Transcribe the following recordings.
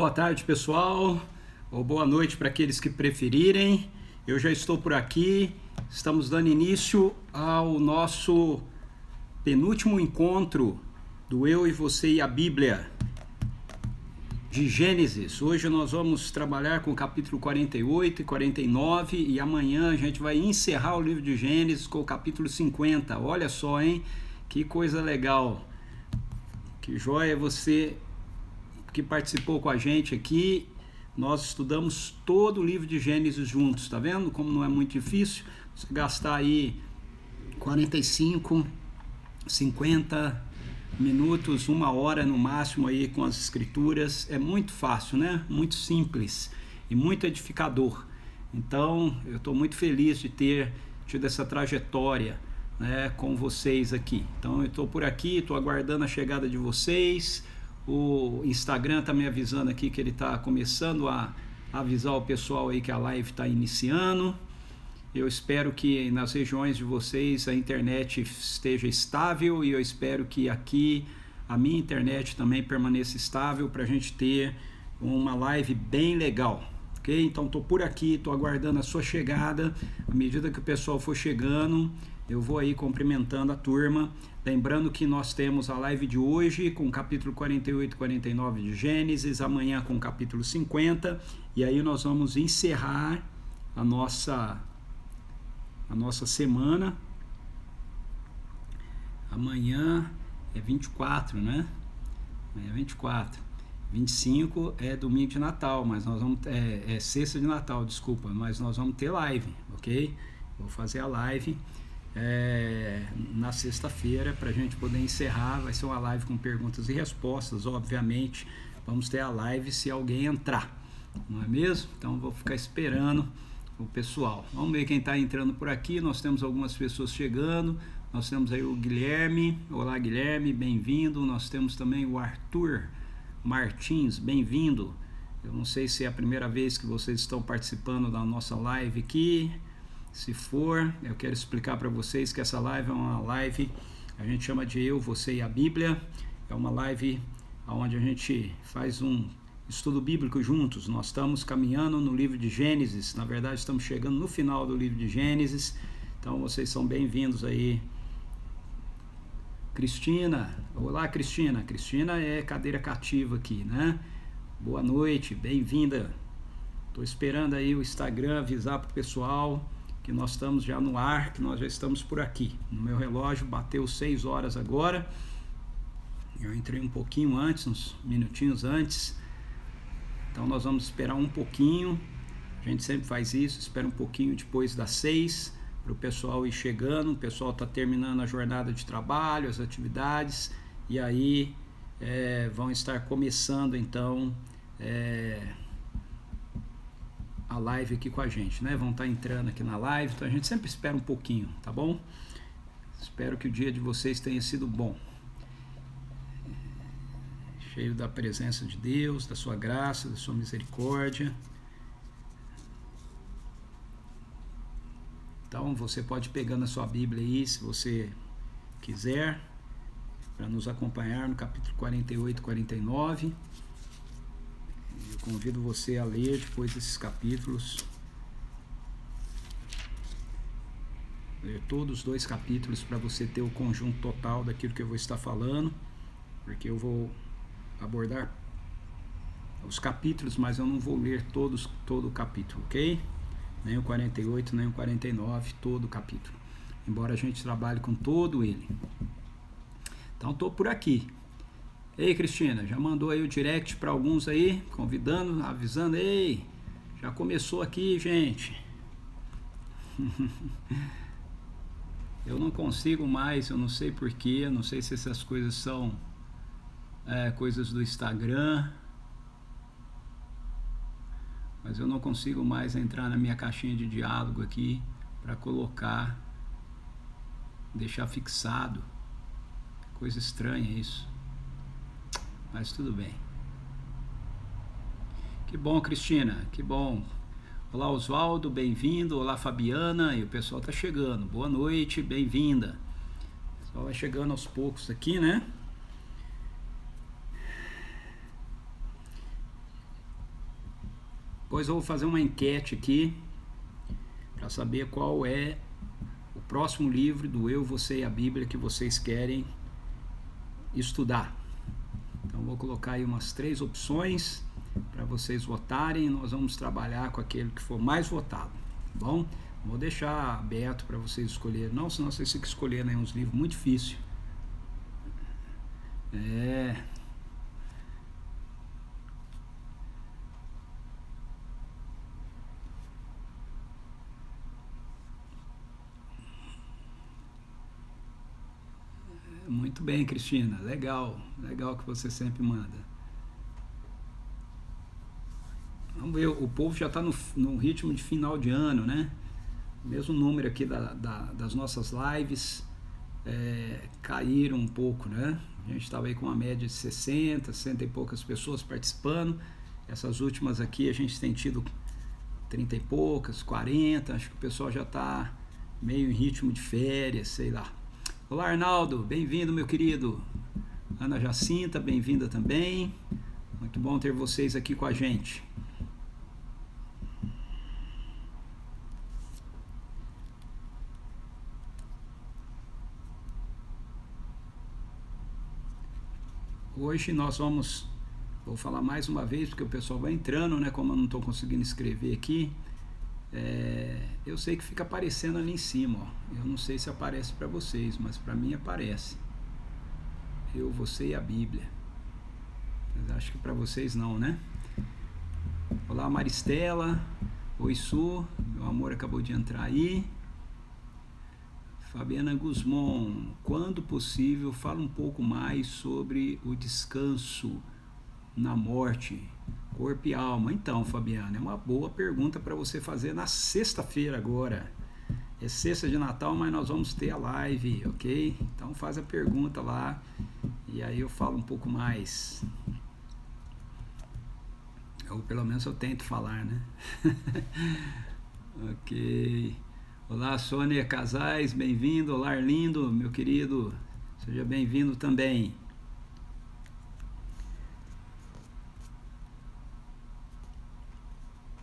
Boa tarde, pessoal, ou boa noite para aqueles que preferirem. Eu já estou por aqui, estamos dando início ao nosso penúltimo encontro do Eu e Você e a Bíblia de Gênesis. Hoje nós vamos trabalhar com o capítulo 48 e 49 e amanhã a gente vai encerrar o livro de Gênesis com o capítulo 50. Olha só, hein? Que coisa legal. Que joia você que participou com a gente aqui. Nós estudamos todo o livro de Gênesis juntos, tá vendo? Como não é muito difícil você gastar aí 45, 50 minutos, 1 hora no máximo aí com as escrituras. É muito fácil, né? Muito simples e muito edificador. Então, eu estou muito feliz de ter tido essa trajetória, né, com vocês aqui. Então, eu estou por aqui, estou aguardando a chegada de vocês. O Instagram está me avisando aqui que ele está começando a avisar o pessoal aí que a live está iniciando. Eu espero que nas regiões de vocês a internet esteja estável e eu espero que aqui a minha internet também permaneça estável para a gente ter uma live bem legal, ok? Então estou por aqui, estou aguardando a sua chegada. À medida que o pessoal for chegando, eu vou aí cumprimentando a turma. Lembrando que nós temos a live de hoje com o capítulo 48 e 49 de Gênesis, amanhã com o capítulo 50, e aí nós vamos encerrar a nossa semana. Amanhã é 24, né? Amanhã é 24. 25 é domingo de Natal, mas nós vamos é sexta de Natal, desculpa, mas nós vamos ter live, ok? Vou fazer a live na sexta-feira para a gente poder encerrar. Vai ser uma live com perguntas e respostas, obviamente. Vamos ter a live se alguém entrar, não é mesmo? Então vou ficar esperando o pessoal. Vamos ver quem está entrando por aqui. Nós temos algumas pessoas chegando. Nós temos aí o Guilherme. Olá, Guilherme, bem-vindo. Nós temos também o Arthur Martins, bem-vindo. Eu não sei se é a primeira vez que vocês estão participando da nossa live aqui. Se for, eu quero explicar para vocês que essa live é uma live, a gente chama de Eu, Você e a Bíblia. É uma live onde a gente faz um estudo bíblico juntos. Nós estamos caminhando no livro de Gênesis, na verdade estamos chegando no final do livro de Gênesis. Então vocês são bem-vindos aí. Cristina, olá Cristina. Cristina é cadeira cativa aqui, né? Boa noite, bem-vinda. Estou esperando aí o Instagram avisar para o pessoal que nós estamos já no ar, que nós já estamos por aqui. No meu relógio bateu 6 horas agora. Eu entrei um pouquinho antes, uns minutinhos antes. Então nós vamos esperar um pouquinho. A gente sempre faz isso, espera um pouquinho depois das 6 para o pessoal ir chegando. O pessoal está terminando a jornada de trabalho, as atividades, e aí vão estar começando então a live aqui com a gente, né? Vão estar entrando aqui na live, então a gente sempre espera um pouquinho, tá bom? Espero que o dia de vocês tenha sido bom, cheio da presença de Deus, da sua graça, da sua misericórdia. Então você pode pegar na sua Bíblia aí, se você quiser, para nos acompanhar no capítulo 48 e 49. Eu convido você a ler depois desses capítulos, ler todos os 2 capítulos para você ter o conjunto total daquilo que eu vou estar falando, porque eu vou abordar os capítulos, mas eu não vou ler todo o capítulo, ok? Nem o 48, nem o 49, todo o capítulo, embora a gente trabalhe com todo ele. Então estou por aqui. Ei, Cristina, já mandou aí o direct para alguns aí, convidando, avisando, ei, já começou aqui, gente. Eu não consigo mais, eu não sei porquê, não sei se essas coisas são coisas do Instagram, mas eu não consigo mais entrar na minha caixinha de diálogo aqui para colocar, deixar fixado. Coisa estranha isso. Mas tudo bem. Que bom, Cristina, que bom. Olá, Oswaldo, bem-vindo. Olá, Fabiana, e o pessoal tá chegando. Boa noite, bem-vinda. O pessoal vai chegando aos poucos aqui, né? Depois eu vou fazer uma enquete aqui para saber qual é o próximo livro do Eu, Você e a Bíblia que vocês querem estudar. Então vou colocar aí umas 3 opções para vocês votarem e nós vamos trabalhar com aquele que for mais votado, tá bom? Vou deixar aberto para vocês escolherem, não, senão vocês ficam escolhendo aí uns livros muito difíceis. É muito bem, Cristina, legal que você sempre manda. Vamos ver, o povo já está no ritmo de final de ano, né? O mesmo número aqui das nossas lives caíram um pouco, né? A gente estava aí com uma média de 60 e poucas pessoas participando. Essas últimas aqui a gente tem tido 30 e poucas, 40. Acho que o pessoal já está meio em ritmo de férias, sei lá. Olá, Arnaldo, bem-vindo, meu querido. Ana Jacinta, bem-vinda também. Muito bom ter vocês aqui com a gente. Hoje nós vou falar mais uma vez, porque o pessoal vai entrando, né? Como eu não estou conseguindo escrever aqui, eu sei que fica aparecendo ali em cima, ó. Eu não sei se aparece para vocês, mas para mim aparece. Eu, Você e a Bíblia. Mas acho que para vocês não, né? Olá, Maristela. Oi, Su. Meu amor acabou de entrar aí. Fabiana Guzmão, quando possível, fala um pouco mais sobre o descanso na morte, corpo e alma. Então, Fabiana, é uma boa pergunta para você fazer na sexta-feira agora. É sexta de Natal, mas nós vamos ter a live, ok? Então faz a pergunta lá e aí eu falo um pouco mais. Ou pelo menos eu tento falar, né? Ok. Olá, Sônia Casais, bem-vindo. Olá, Arlindo, meu querido, seja bem-vindo também.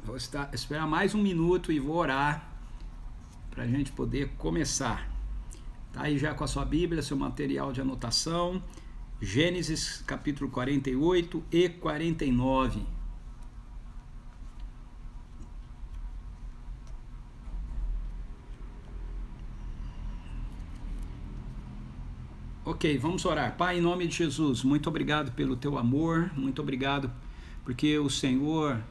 Vou esperar mais um minuto e vou orar para a gente poder começar. Tá aí já com a sua Bíblia, seu material de anotação, Gênesis capítulo 48 e 49. Ok, vamos orar. Pai, em nome de Jesus, muito obrigado pelo teu amor, muito obrigado porque o Senhor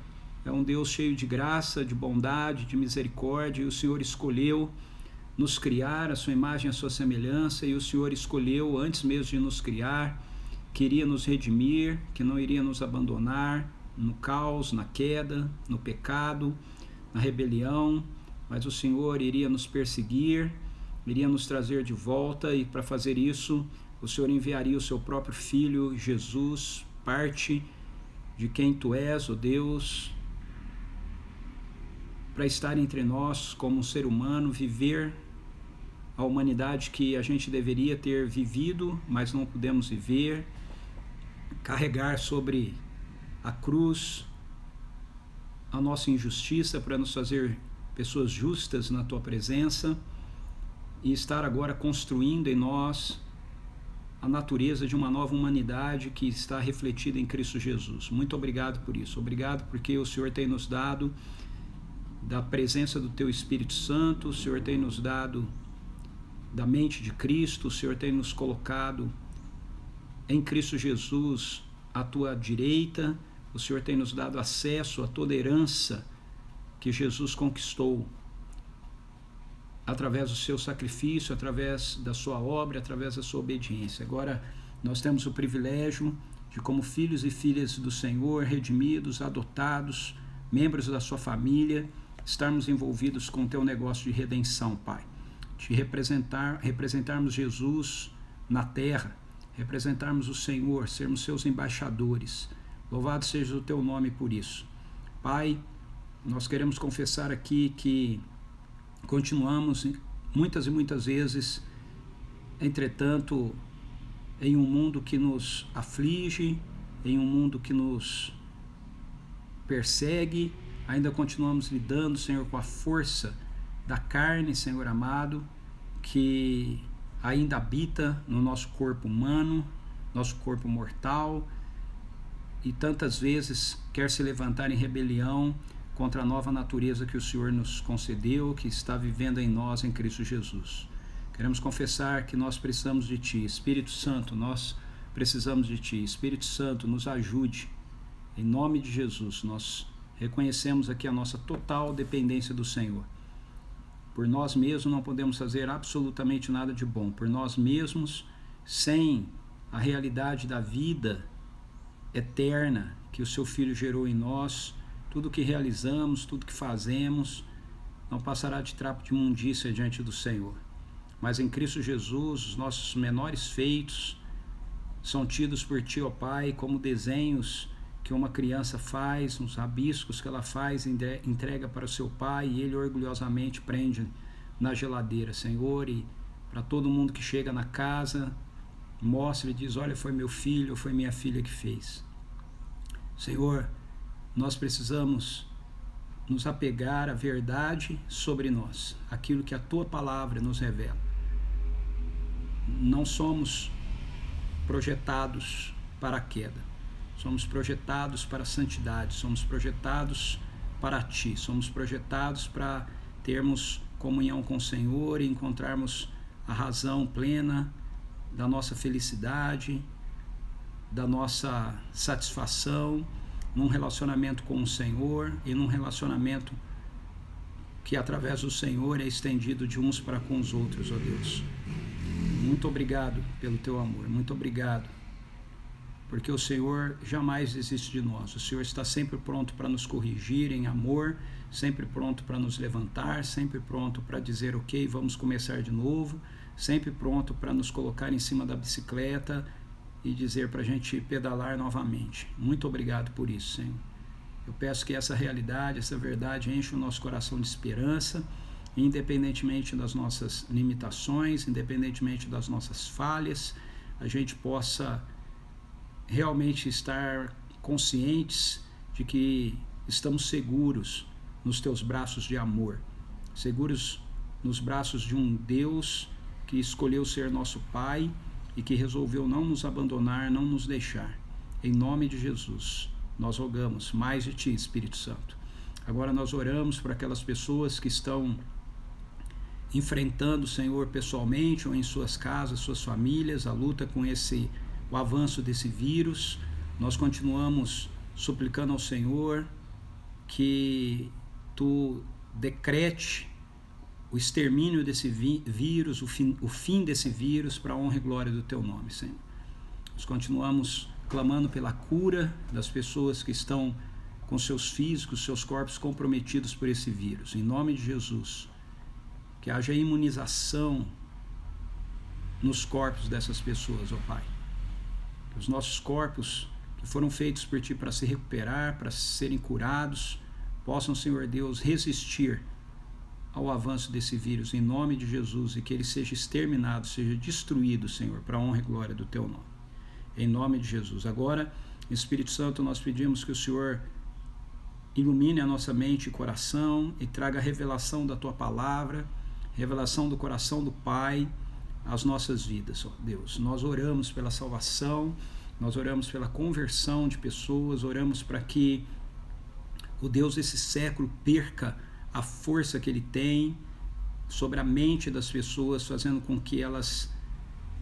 é um Deus cheio de graça, de bondade, de misericórdia, e o Senhor escolheu nos criar a sua imagem, a sua semelhança, e o Senhor escolheu, antes mesmo de nos criar, que iria nos redimir, que não iria nos abandonar no caos, na queda, no pecado, na rebelião, mas o Senhor iria nos perseguir, iria nos trazer de volta, e para fazer isso, o Senhor enviaria o seu próprio Filho, Jesus, parte de quem Tu és, ó Deus, para estar entre nós como um ser humano, viver a humanidade que a gente deveria ter vivido, mas não pudemos viver, carregar sobre a cruz a nossa injustiça para nos fazer pessoas justas na Tua presença, e estar agora construindo em nós a natureza de uma nova humanidade que está refletida em Cristo Jesus. Muito obrigado por isso. Obrigado porque o Senhor tem nos dado da presença do Teu Espírito Santo, o Senhor tem nos dado da mente de Cristo, o Senhor tem nos colocado em Cristo Jesus à Tua direita, o Senhor tem nos dado acesso a toda herança que Jesus conquistou através do seu sacrifício, através da sua obra, através da sua obediência. Agora nós temos o privilégio de, como filhos e filhas do Senhor, redimidos, adotados, membros da sua família, estarmos envolvidos com o Teu negócio de redenção, Pai. De representarmos Jesus na terra, representarmos o Senhor, sermos seus embaixadores. Louvado seja o Teu nome por isso. Pai, nós queremos confessar aqui que continuamos muitas e muitas vezes, entretanto, em um mundo que nos aflige, em um mundo que nos persegue, ainda continuamos lidando, Senhor, com a força da carne, Senhor amado, que ainda habita no nosso corpo humano, nosso corpo mortal, e tantas vezes quer se levantar em rebelião contra a nova natureza que o Senhor nos concedeu, que está vivendo em nós em Cristo Jesus. Queremos confessar que nós precisamos de Ti. Espírito Santo, nós precisamos de Ti. Espírito Santo, nos ajude. Em nome de Jesus, nós reconhecemos aqui a nossa total dependência do Senhor. Por nós mesmos não podemos fazer absolutamente nada de bom. Por nós mesmos, sem a realidade da vida eterna que o Seu Filho gerou em nós, tudo que realizamos, tudo que fazemos, não passará de trapo de imundícia diante do Senhor. Mas em Cristo Jesus, os nossos menores feitos são tidos por Ti, ó Pai, como desenhos que uma criança faz, uns rabiscos que ela faz, entrega para o seu pai e ele orgulhosamente prende na geladeira, Senhor, e para todo mundo que chega na casa, mostra e diz, olha, foi meu filho, foi minha filha que fez. Senhor, nós precisamos nos apegar à verdade sobre nós, aquilo que a Tua palavra nos revela. Não somos projetados para a queda, somos projetados para a santidade, somos projetados para Ti, somos projetados para termos comunhão com o Senhor e encontrarmos a razão plena da nossa felicidade, da nossa satisfação num relacionamento com o Senhor e num relacionamento que através do Senhor é estendido de uns para com os outros, ó Deus. Muito obrigado pelo Teu amor, muito obrigado, porque o Senhor jamais desiste de nós. O Senhor está sempre pronto para nos corrigir em amor, sempre pronto para nos levantar, sempre pronto para dizer ok, vamos começar de novo, sempre pronto para nos colocar em cima da bicicleta e dizer para a gente pedalar novamente. Muito obrigado por isso, Senhor. Eu peço que essa realidade, essa verdade enche o nosso coração de esperança, independentemente das nossas limitações, independentemente das nossas falhas, a gente possa realmente estar conscientes de que estamos seguros nos Teus braços de amor, seguros nos braços de um Deus que escolheu ser nosso Pai e que resolveu não nos abandonar, não nos deixar. Em nome de Jesus, nós rogamos mais de Ti, Espírito Santo. Agora nós oramos por aquelas pessoas que estão enfrentando o Senhor pessoalmente ou em suas casas, suas famílias, a luta com o avanço desse vírus. Nós continuamos suplicando ao Senhor que Tu decrete o extermínio desse vírus, o fim desse vírus, para a honra e glória do Teu nome, Senhor. Nós continuamos clamando pela cura das pessoas que estão com seus físicos, seus corpos comprometidos por esse vírus. Em nome de Jesus, que haja imunização nos corpos dessas pessoas, ó Pai. Que os nossos corpos, que foram feitos por Ti para se recuperar, para serem curados, possam, Senhor Deus, resistir ao avanço desse vírus, em nome de Jesus, e que ele seja exterminado, seja destruído, Senhor, para a honra e glória do Teu nome. Em nome de Jesus. Agora, Espírito Santo, nós pedimos que o Senhor ilumine a nossa mente e coração e traga a revelação da Tua palavra, revelação do coração do Pai às nossas vidas, ó Deus. Nós oramos pela salvação, nós oramos pela conversão de pessoas, oramos para que o Deus desse século perca a força que ele tem sobre a mente das pessoas, fazendo com que elas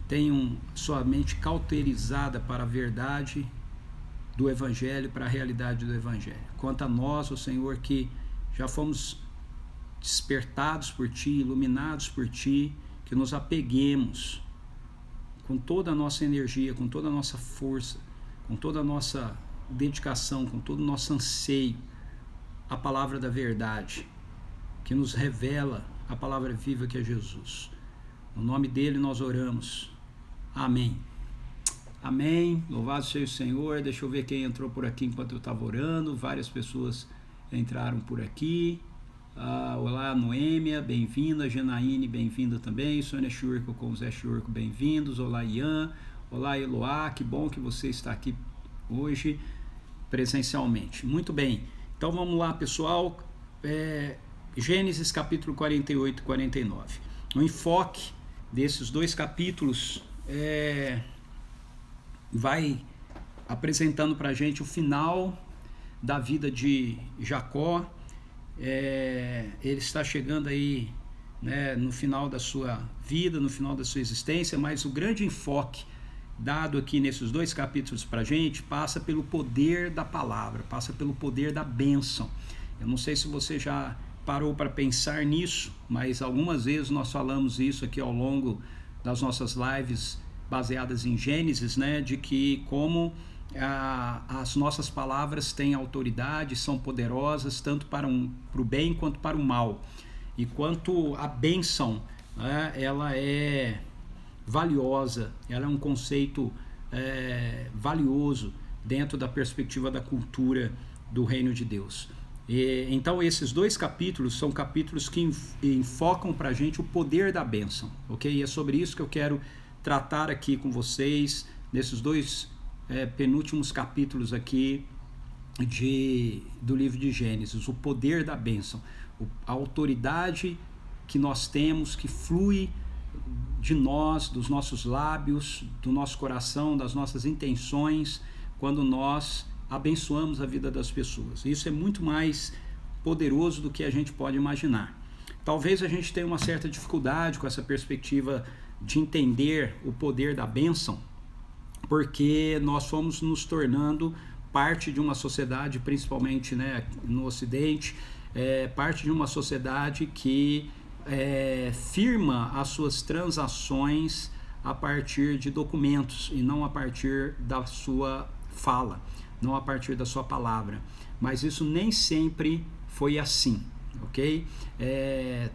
tenham sua mente cauterizada para a verdade do Evangelho, para a realidade do Evangelho. Quanto a nós, ó Senhor, que já fomos despertados por Ti, iluminados por Ti, que nos apeguemos com toda a nossa energia, com toda a nossa força, com toda a nossa dedicação, com todo o nosso anseio, a palavra da verdade, que nos revela a palavra viva que é Jesus. No nome dele nós oramos. Amém. Amém. Louvado seja o Senhor. Deixa eu ver quem entrou por aqui enquanto eu estava orando. Várias pessoas entraram por aqui. Olá, Noêmia, bem-vinda. Janaíne, bem-vinda também. Sônia Churco com o Zé Churco, bem-vindos. Olá, Ian. Olá, Eloá. Que bom que você está aqui hoje presencialmente. Muito bem. Então vamos lá, pessoal. Gênesis capítulo 48 e 49. O enfoque desses dois capítulos vai apresentando para a gente o final da vida de Jacó. Ele está chegando aí, né, no final da sua vida, no final da sua existência, mas o grande enfoque dado aqui nesses dois capítulos para a gente passa pelo poder da palavra, passa pelo poder da bênção. Eu não sei se você já parou para pensar nisso, mas algumas vezes nós falamos isso aqui ao longo das nossas lives baseadas em Gênesis, né, de que como as nossas palavras têm autoridade, são poderosas tanto para o bem quanto para o mal. E quanto a bênção, né, ela é valiosa, ela é um conceito valioso dentro da perspectiva da cultura do reino de Deus. Então esses dois capítulos são capítulos que enfocam para a gente o poder da bênção, ok? E é sobre isso que eu quero tratar aqui com vocês, nesses dois penúltimos capítulos aqui do livro de Gênesis, o poder da bênção, a autoridade que nós temos, que flui de nós, dos nossos lábios, do nosso coração, das nossas intenções, quando nós abençoamos a vida das pessoas. Isso é muito mais poderoso do que a gente pode imaginar. Talvez a gente tenha uma certa dificuldade com essa perspectiva de entender o poder da bênção, porque nós fomos nos tornando parte de uma sociedade, principalmente, né, no Ocidente, parte de uma sociedade que firma as suas transações a partir de documentos e não a partir da sua fala, não a partir da sua palavra. Mas isso nem sempre foi assim, ok?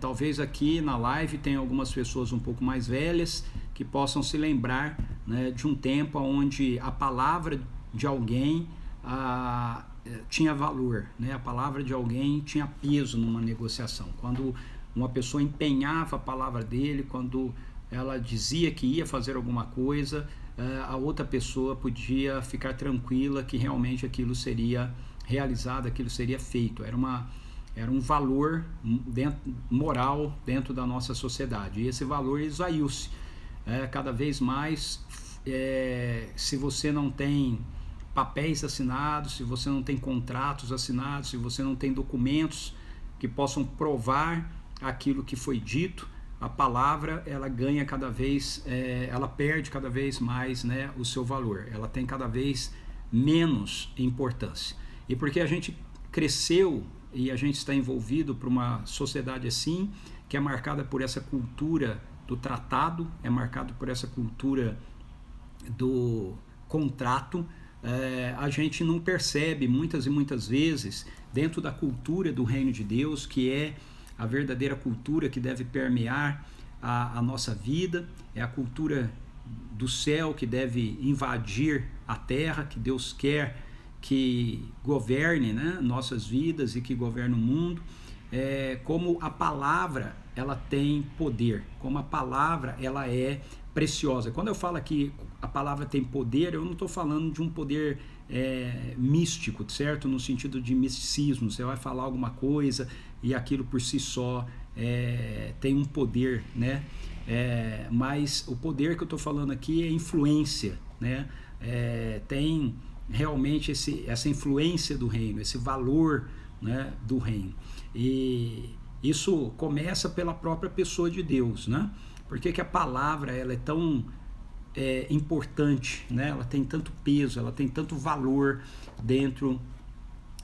Talvez aqui na live tenha algumas pessoas um pouco mais velhas que possam se lembrar, né, de um tempo onde a palavra de alguém tinha valor, né? A palavra de alguém tinha peso numa negociação. Quando uma pessoa empenhava a palavra dele, quando ela dizia que ia fazer alguma coisa, a outra pessoa podia ficar tranquila que realmente aquilo seria realizado, aquilo seria feito. Era um valor moral dentro da nossa sociedade. E esse valor esvaiu-se. Cada vez mais, se você não tem papéis assinados, se você não tem contratos assinados, se você não tem documentos que possam provar aquilo que foi dito, a palavra ela ganha cada vez, ela perde cada vez mais, né, o seu valor, ela tem cada vez menos importância. E porque a gente cresceu e a gente está envolvido por uma sociedade assim, que é marcada por essa cultura do tratado, é marcado por essa cultura do contrato, a gente não percebe muitas e muitas vezes dentro da cultura do reino de Deus, que é a verdadeira cultura que deve permear a nossa vida, é a cultura do céu que deve invadir a terra, que Deus quer que governe, né, nossas vidas e que governe o mundo. Como a palavra ela tem poder, como a palavra ela é preciosa. Quando eu falo aqui a palavra tem poder, eu não estou falando de um poder místico, certo? No sentido de misticismo, você vai falar alguma coisa e aquilo por si só tem um poder, né? Mas o poder que eu estou falando aqui é influência, né? Tem realmente essa influência do reino, esse valor, né, do reino. E isso começa pela própria pessoa de Deus, né? Por que a palavra ela é tão importante, né? Ela tem tanto peso, ela tem tanto valor dentro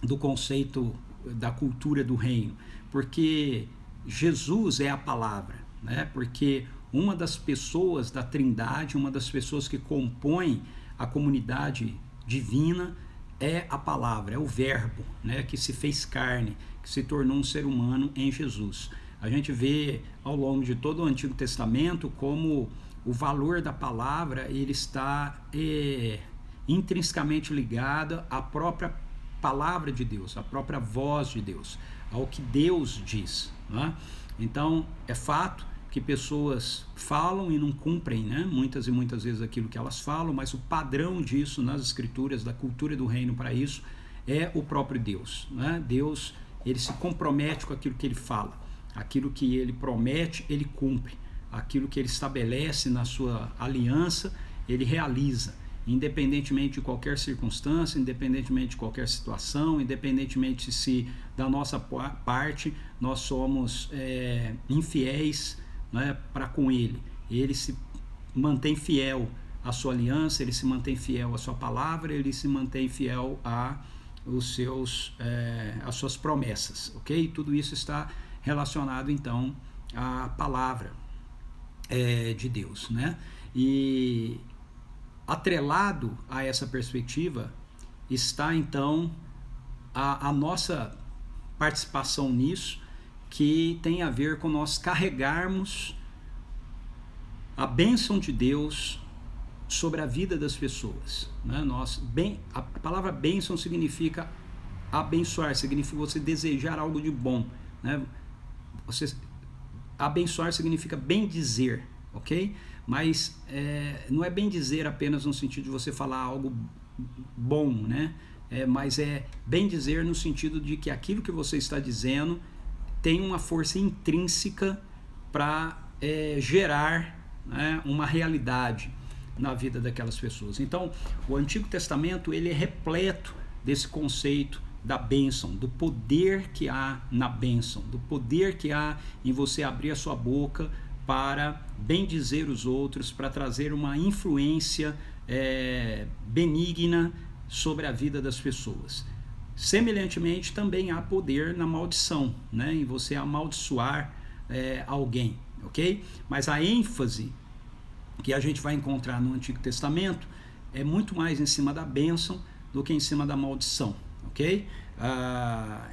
do conceito da cultura do reino? Porque Jesus é a palavra, né? Porque uma das pessoas da Trindade, uma das pessoas que compõem a comunidade divina é a palavra, é o verbo, né, que se fez carne, que se tornou um ser humano em Jesus. A gente vê ao longo de todo o Antigo Testamento como o valor da palavra ele está intrinsecamente ligado à própria palavra de Deus, à própria voz de Deus, ao que Deus diz, né? Então é fato que pessoas falam e não cumprem, né, muitas e muitas vezes aquilo que elas falam, mas o padrão disso nas escrituras, da cultura do reino para isso, é o próprio Deus, né? Deus, ele se compromete com aquilo que ele fala, aquilo que ele promete, ele cumpre, aquilo que ele estabelece na sua aliança, ele realiza, independentemente de qualquer circunstância, independentemente de qualquer situação, independentemente se da nossa parte nós somos infiéis, né, para com ele. Ele se mantém fiel à sua aliança, ele se mantém fiel à sua palavra, ele se mantém fiel às suas promessas, ok? Tudo isso está relacionado então à palavra de Deus, né? E atrelado a essa perspectiva está então a nossa participação nisso, que tem a ver com nós carregarmos a bênção de Deus sobre a vida das pessoas, né? A palavra bênção significa abençoar, significa você desejar algo de bom, né? Abençoar significa bem dizer, ok? Mas não é bem dizer apenas no sentido de você falar algo bom, né? Mas é bem dizer no sentido de que aquilo que você está dizendo tem uma força intrínseca para gerar, né, uma realidade na vida daquelas pessoas. Então, o Antigo Testamento ele é repleto desse conceito da bênção, do poder que há na bênção, do poder que há em você abrir a sua boca para bendizer os outros, para trazer uma influência benigna sobre a vida das pessoas. Semelhantemente, também há poder na maldição, né? Em você amaldiçoar alguém, ok? Mas a ênfase que a gente vai encontrar no Antigo Testamento é muito mais em cima da bênção do que em cima da maldição, ok?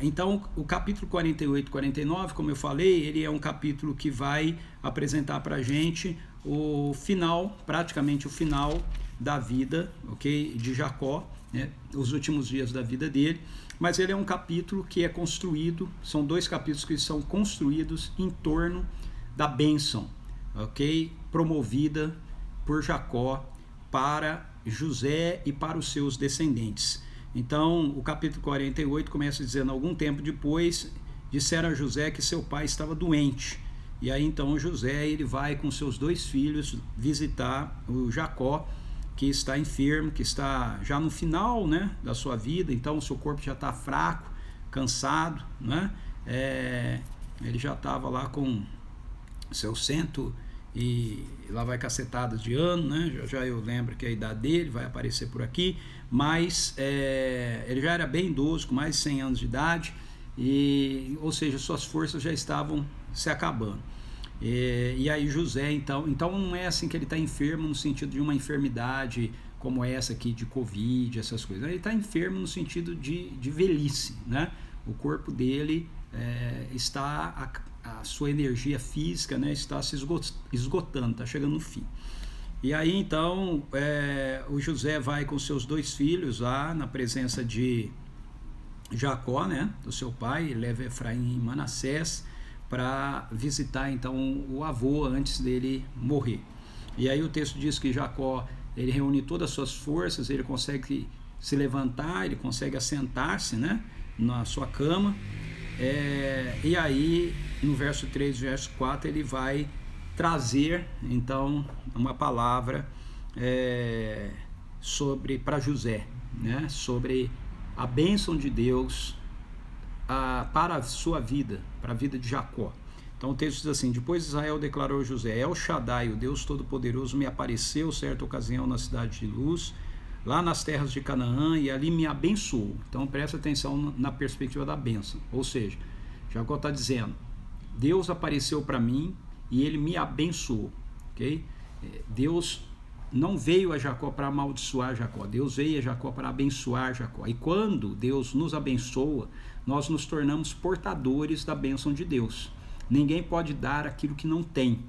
Então, o capítulo 48 e 49, como eu falei, ele é um capítulo que vai apresentar para a gente o final, praticamente o final da vida, ok, de Jacó, né, os últimos dias da vida dele, mas ele é um capítulo que é construído, são dois capítulos que são construídos em torno da bênção, ok, promovida por Jacó para José e para os seus descendentes. Então, o capítulo 48 começa dizendo: algum tempo depois, disseram a José que seu pai estava doente. E aí, então, José ele vai com seus 2 filhos visitar o Jacó, que está enfermo, que está já no final, né, da sua vida. Então, o seu corpo já está fraco, cansado, né? Ele já estava lá com seus 100 e lá vai cacetadas de ano, né? Já eu lembro que a idade dele vai aparecer por aqui, mas ele já era bem idoso, com mais de 100 anos de idade, ou seja, suas forças já estavam se acabando. E aí José, então não é assim que ele está enfermo no sentido de uma enfermidade como essa aqui de Covid, essas coisas. Ele está enfermo no sentido de velhice, né? O corpo dele está, a sua energia física, né, está se esgotando, está chegando no fim. E aí então o José vai com seus 2 filhos lá na presença de Jacó, né, do seu pai, ele leva Efraim e Manassés para visitar então o avô antes dele morrer. E aí o texto diz que Jacó ele reúne todas as suas forças, ele consegue se levantar, ele consegue assentar-se, né, na sua cama, e aí no verso 3 e verso 4 ele vai trazer então uma palavra para José, né, sobre a bênção de Deus para a sua vida, para a vida de Jacó. Então o texto diz assim: depois Israel declarou a José: El Shaddai, o Deus Todo-Poderoso, me apareceu certa ocasião na cidade de Luz, lá nas terras de Canaã, e ali me abençoou. Então presta atenção na perspectiva da bênção, ou seja, Jacó está dizendo: Deus apareceu para mim e ele me abençoou, ok? Deus não veio a Jacó para amaldiçoar Jacó, Deus veio a Jacó para abençoar Jacó. E quando Deus nos abençoa, nós nos tornamos portadores da bênção de Deus. Ninguém pode dar aquilo que não tem.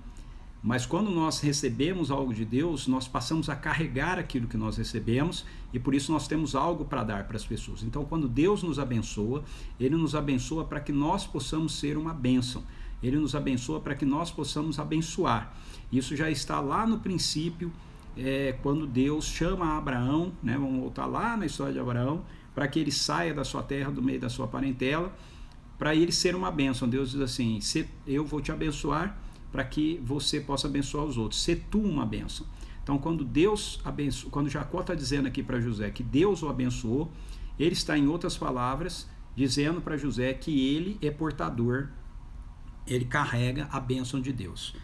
Mas quando nós recebemos algo de Deus, nós passamos a carregar aquilo que nós recebemos, e por isso nós temos algo para dar para as pessoas. Então, quando Deus nos abençoa, Ele nos abençoa para que nós possamos ser uma bênção. Ele nos abençoa para que nós possamos abençoar. Isso já está lá no princípio, quando Deus chama Abraão, né? Vamos voltar lá na história de Abraão, para que ele saia da sua terra, do meio da sua parentela, para ele ser uma bênção. Deus diz assim, eu vou te abençoar para que você possa abençoar os outros. Ser tu uma bênção. Então, quando quando Jacó está dizendo aqui para José que Deus o abençoou, ele está, em outras palavras, dizendo para José que ele é portador, ele carrega a bênção de Deus.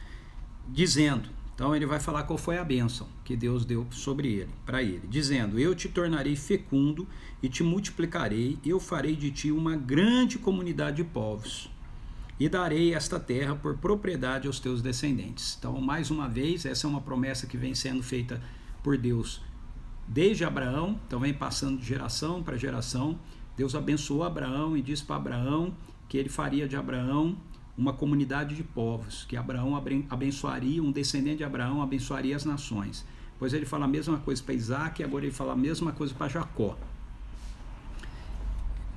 Dizendo, então ele vai falar qual foi a bênção que Deus deu sobre ele, para ele, dizendo, eu te tornarei fecundo e te multiplicarei, eu farei de ti uma grande comunidade de povos e darei esta terra por propriedade aos teus descendentes. Então, mais uma vez, essa é uma promessa que vem sendo feita por Deus desde Abraão, então vem passando de geração para geração. Deus abençoou Abraão e disse para Abraão que ele faria de Abraão uma comunidade de povos, que Abraão abençoaria, um descendente de Abraão abençoaria as nações. Pois ele fala a mesma coisa para Isaac e agora ele fala a mesma coisa para Jacó.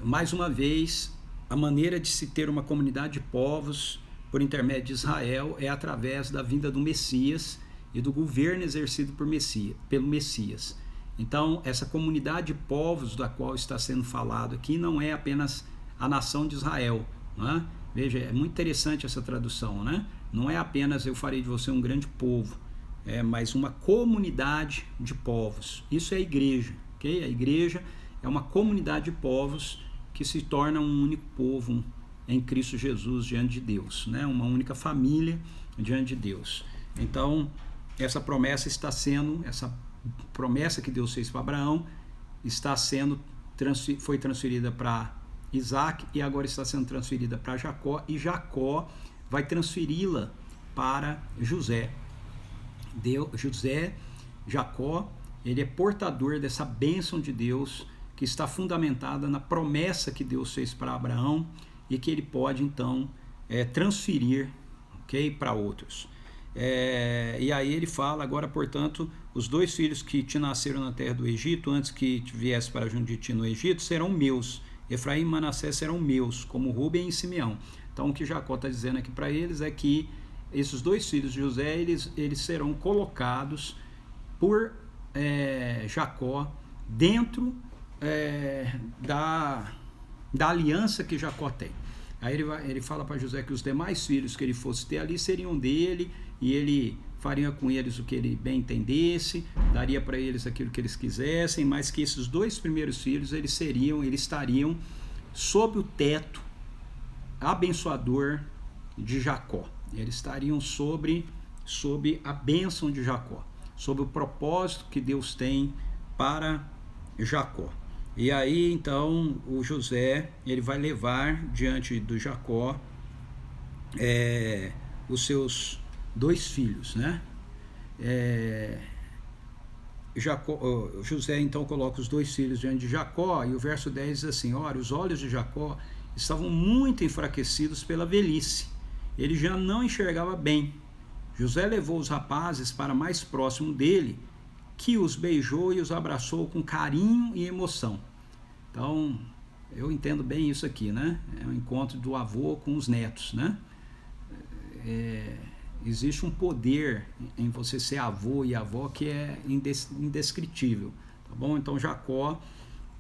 Mais uma vez, a maneira de se ter uma comunidade de povos por intermédio de Israel é através da vinda do Messias e do governo exercido pelo Messias. Então, essa comunidade de povos da qual está sendo falado aqui não é apenas a nação de Israel, não é? Veja, é muito interessante essa tradução, né? Não é apenas eu farei de você um grande povo, mas uma comunidade de povos. Isso é a igreja, ok? A igreja é uma comunidade de povos que se torna um único povo em Cristo Jesus diante de Deus, né? Uma única família diante de Deus. Então, essa promessa que Deus fez para Abraão foi transferida para Isaac e agora está sendo transferida para Jacó, e Jacó vai transferi-la para José. Jacó, ele é portador dessa bênção de Deus que está fundamentada na promessa que Deus fez para Abraão e que ele pode então transferir, okay, para outros. E aí ele fala agora, portanto, os 2 filhos que te nasceram na terra do Egito, antes que te viesse para junto de ti no Egito, serão meus. Efraim e Manassés serão meus, como Rúben e Simeão. Então o que Jacó está dizendo aqui para eles é que esses 2 filhos de José, eles serão colocados por Jacó dentro da aliança que Jacó tem. Aí ele fala para José que os demais filhos que ele fosse ter ali seriam dele, e ele faria com eles o que ele bem entendesse, daria para eles aquilo que eles quisessem, mas que esses 2 primeiros filhos eles estariam sob o teto abençoador de Jacó. Eles estariam sob a bênção de Jacó, sob o propósito que Deus tem para Jacó. E aí então o José, ele vai levar diante do Jacó os seus 2 filhos, né? José então coloca os 2 filhos diante de Jacó, e o verso 10 diz assim: ora, os olhos de Jacó estavam muito enfraquecidos pela velhice, ele já não enxergava bem. José levou os rapazes para mais próximo dele, que os beijou e os abraçou com carinho e emoção. Então, eu entendo bem isso aqui, né? É um encontro do avô com os netos, né? Existe um poder em você ser avô e avó que é indescritível, tá bom? Então, Jacó,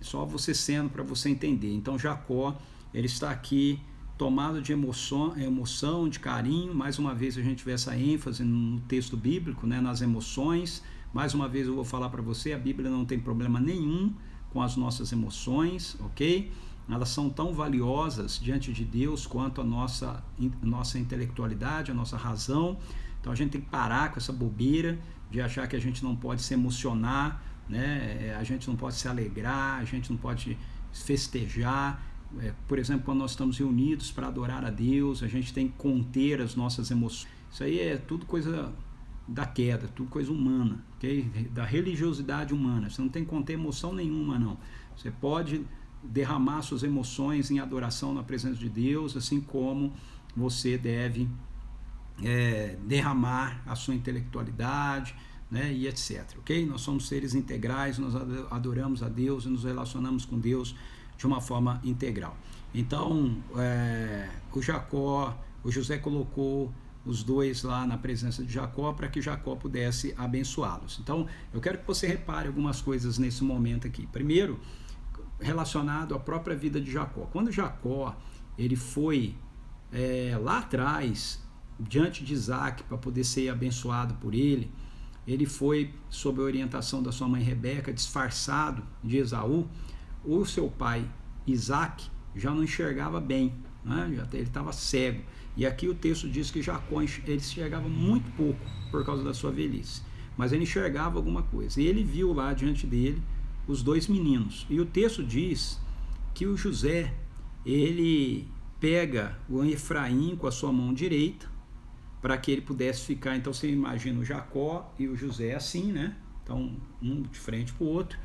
só você sendo para você entender. Então, Jacó, ele está aqui tomado de emoção, de carinho. Mais uma vez a gente vê essa ênfase no texto bíblico, né, nas emoções. Mais uma vez eu vou falar para você, a Bíblia não tem problema nenhum com as nossas emoções, ok? Elas são tão valiosas diante de Deus quanto a nossa intelectualidade, a nossa razão. Então a gente tem que parar com essa bobeira de achar que a gente não pode se emocionar, né? A gente não pode se alegrar, a gente não pode festejar. Por exemplo, quando nós estamos reunidos para adorar a Deus, a gente tem que conter as nossas emoções. Isso aí é tudo coisa da queda, tudo coisa humana, okay? Da religiosidade humana. Você não tem que conter emoção nenhuma, não. Você pode derramar suas emoções em adoração na presença de Deus, assim como você deve derramar a sua intelectualidade, né, e etc. Ok? Nós somos seres integrais, nós adoramos a Deus e nos relacionamos com Deus de uma forma integral. Então, o José colocou os 2 lá na presença de Jacó para que Jacó pudesse abençoá-los. Então, eu quero que você repare algumas coisas nesse momento aqui. Primeiro, relacionado à própria vida de Jacó. Quando Jacó ele foi lá atrás, diante de Isaac, para poder ser abençoado por ele foi, sob a orientação da sua mãe Rebeca, disfarçado de Esaú. O seu pai Isaac já não enxergava bem, né? Ele estava cego. E aqui o texto diz que Jacó ele enxergava muito pouco por causa da sua velhice, mas ele enxergava alguma coisa. E ele viu lá diante dele os 2 meninos. E o texto diz que o José, ele pega o Efraim com a sua mão direita, para que ele pudesse ficar. Então você imagina o Jacó e o José assim, né? Então um de frente para o outro.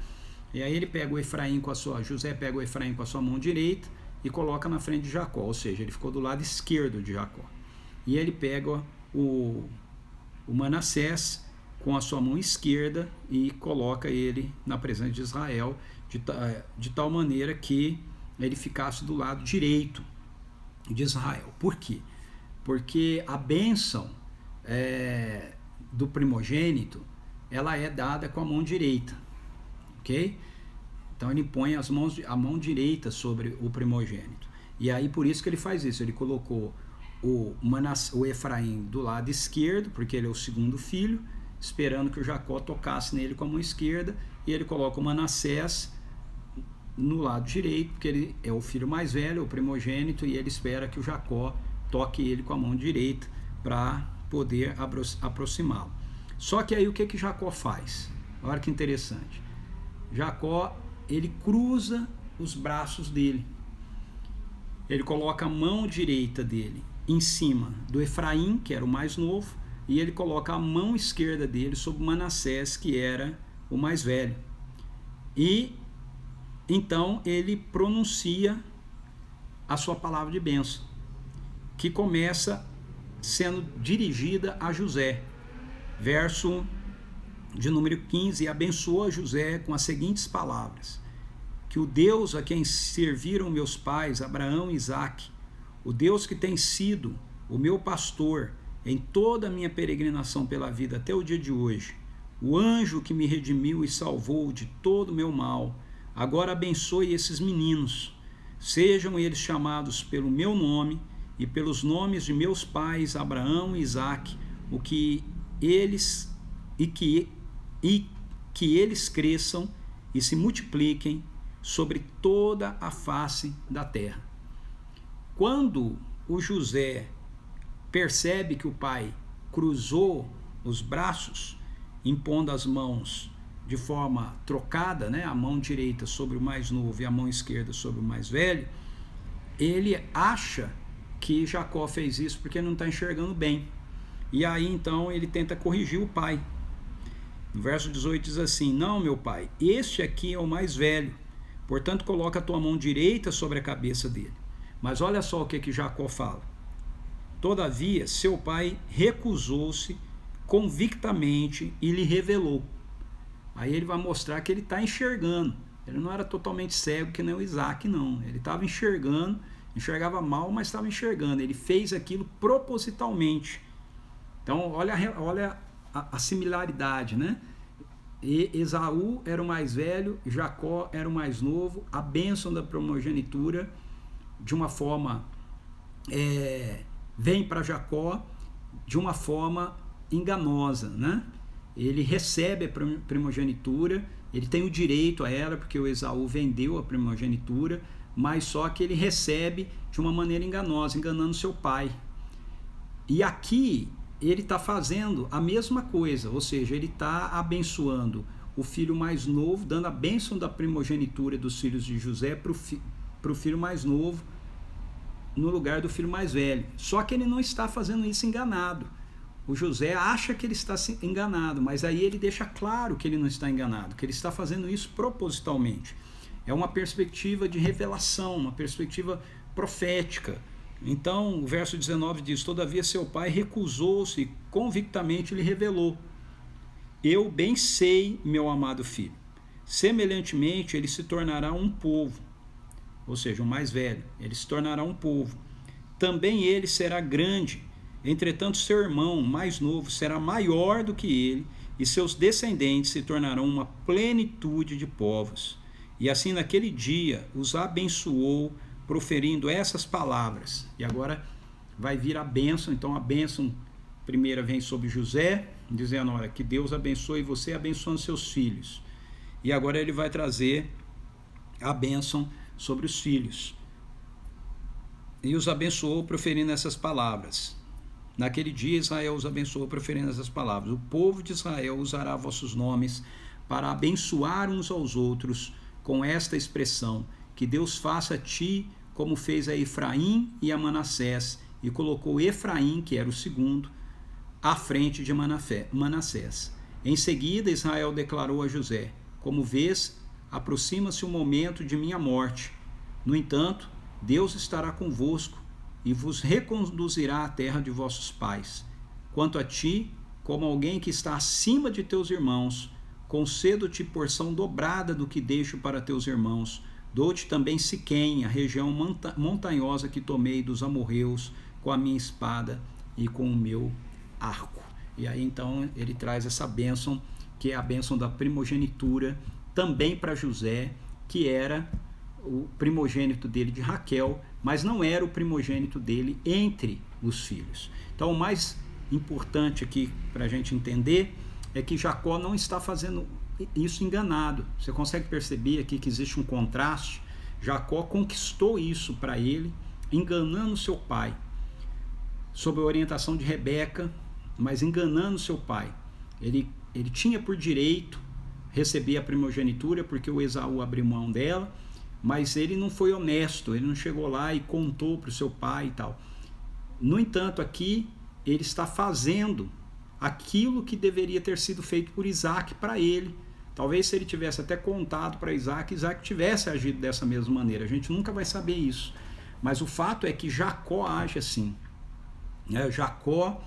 E aí ele pega o Efraim José pega o Efraim com a sua mão direita e coloca na frente de Jacó, ou seja, ele ficou do lado esquerdo de Jacó. E ele pega o Manassés com a sua mão esquerda e coloca ele na presença de Israel, de tal maneira que ele ficasse do lado direito de Israel. Por quê? Porque a bênção do primogênito, ela é dada com a mão direita, ok? Então ele põe a mão direita sobre o primogênito. E aí por isso que ele faz isso, ele colocou o Efraim do lado esquerdo, porque ele é o segundo filho, esperando que o Jacó tocasse nele com a mão esquerda, e ele coloca o Manassés no lado direito, porque ele é o filho mais velho, o primogênito, e ele espera que o Jacó toque ele com a mão direita para poder aproximá-lo. Só que aí o que Jacó faz? Olha que interessante. Jacó, ele cruza os braços dele. Ele coloca a mão direita dele em cima do Efraim, que era o mais novo, e ele coloca a mão esquerda dele sobre Manassés, que era o mais velho. E então ele pronuncia a sua palavra de bênção, que começa sendo dirigida a José. Verso de número 15: e abençoa José com as seguintes palavras: que o Deus a quem serviram meus pais, Abraão e Isaque, o Deus que tem sido o meu pastor em toda a minha peregrinação pela vida até o dia de hoje, o anjo que me redimiu e salvou de todo o meu mal, agora abençoe esses meninos, sejam eles chamados pelo meu nome e pelos nomes de meus pais, Abraão e Isaque, que eles cresçam e se multipliquem sobre toda a face da terra. Quando o José percebe que o pai cruzou os braços, impondo as mãos de forma trocada, né, a mão direita sobre o mais novo e a mão esquerda sobre o mais velho, ele acha que Jacó fez isso porque não está enxergando bem. E aí então ele tenta corrigir o pai. No verso 18 diz assim: não, meu pai, este aqui é o mais velho, portanto coloca a tua mão direita sobre a cabeça dele. Mas olha só o que Jacó fala: todavia seu pai recusou-se convictamente e lhe revelou. Aí ele vai mostrar que ele está enxergando. Ele não era totalmente cego que nem o Isaac, não. Ele estava enxergando, enxergava mal, mas estava enxergando. Ele fez aquilo propositalmente. Então olha a similaridade, né? Esaú era o mais velho, Jacó era o mais novo. A bênção da primogenitura, de uma forma, vem para Jacó de uma forma enganosa, né? Ele recebe a primogenitura, ele tem o direito a ela, porque o Esaú vendeu a primogenitura, mas só que ele recebe de uma maneira enganosa, enganando seu pai. E aqui ele está fazendo a mesma coisa, ou seja, ele está abençoando o filho mais novo, dando a bênção da primogenitura dos filhos de José para o filho mais novo, no lugar do filho mais velho. Só que ele não está fazendo isso enganado. O José acha que ele está enganado, mas aí ele deixa claro que ele não está enganado, que ele está fazendo isso propositalmente. É uma perspectiva de revelação, uma perspectiva profética. Então, o verso 19 diz: todavia seu pai recusou-se e convictamente lhe revelou: eu bem sei, meu amado filho, semelhantemente ele se tornará um povo, ou seja, o mais velho, ele se tornará um povo. Também ele será grande, entretanto seu irmão mais novo será maior do que ele, e seus descendentes se tornarão uma plenitude de povos. E assim naquele dia os abençoou, proferindo essas palavras. E agora vai vir a bênção. Então a bênção primeira vem sobre José, dizendo, olha, que Deus abençoe você, abençoando seus filhos. E agora ele vai trazer a bênção sobre os filhos. E os abençoou proferindo essas palavras. Naquele dia Israel os abençoou proferindo essas palavras. O povo de Israel usará vossos nomes para abençoar uns aos outros com esta expressão, que Deus faça a ti como fez a Efraim e a Manassés, e colocou Efraim, que era o segundo, à frente de Manassés. Em seguida Israel declarou a José, como vês, aproxima-se o momento de minha morte. No entanto, Deus estará convosco e vos reconduzirá à terra de vossos pais. Quanto a ti, como alguém que está acima de teus irmãos, concedo-te porção dobrada do que deixo para teus irmãos. Dou-te também Siquém, a região montanhosa que tomei dos amorreus, com a minha espada e com o meu arco. E aí então ele traz essa bênção, que é a bênção da primogenitura, também para José, que era o primogênito dele de Raquel, mas não era o primogênito dele entre os filhos. Então o mais importante aqui para a gente entender é que Jacó não está fazendo isso enganado. Você consegue perceber aqui que existe um contraste. Jacó conquistou isso para ele, enganando seu pai, sob a orientação de Rebeca, mas enganando seu pai. Ele tinha por direito receber a primogenitura, porque o Esaú abriu mão dela, mas ele não foi honesto, ele não chegou lá e contou para o seu pai e tal. No entanto, aqui ele está fazendo aquilo que deveria ter sido feito por Isaac para ele. Talvez se ele tivesse até contado para Isaac, Isaac tivesse agido dessa mesma maneira. A gente nunca vai saber isso. Mas o fato é que Jacó age assim. Jacó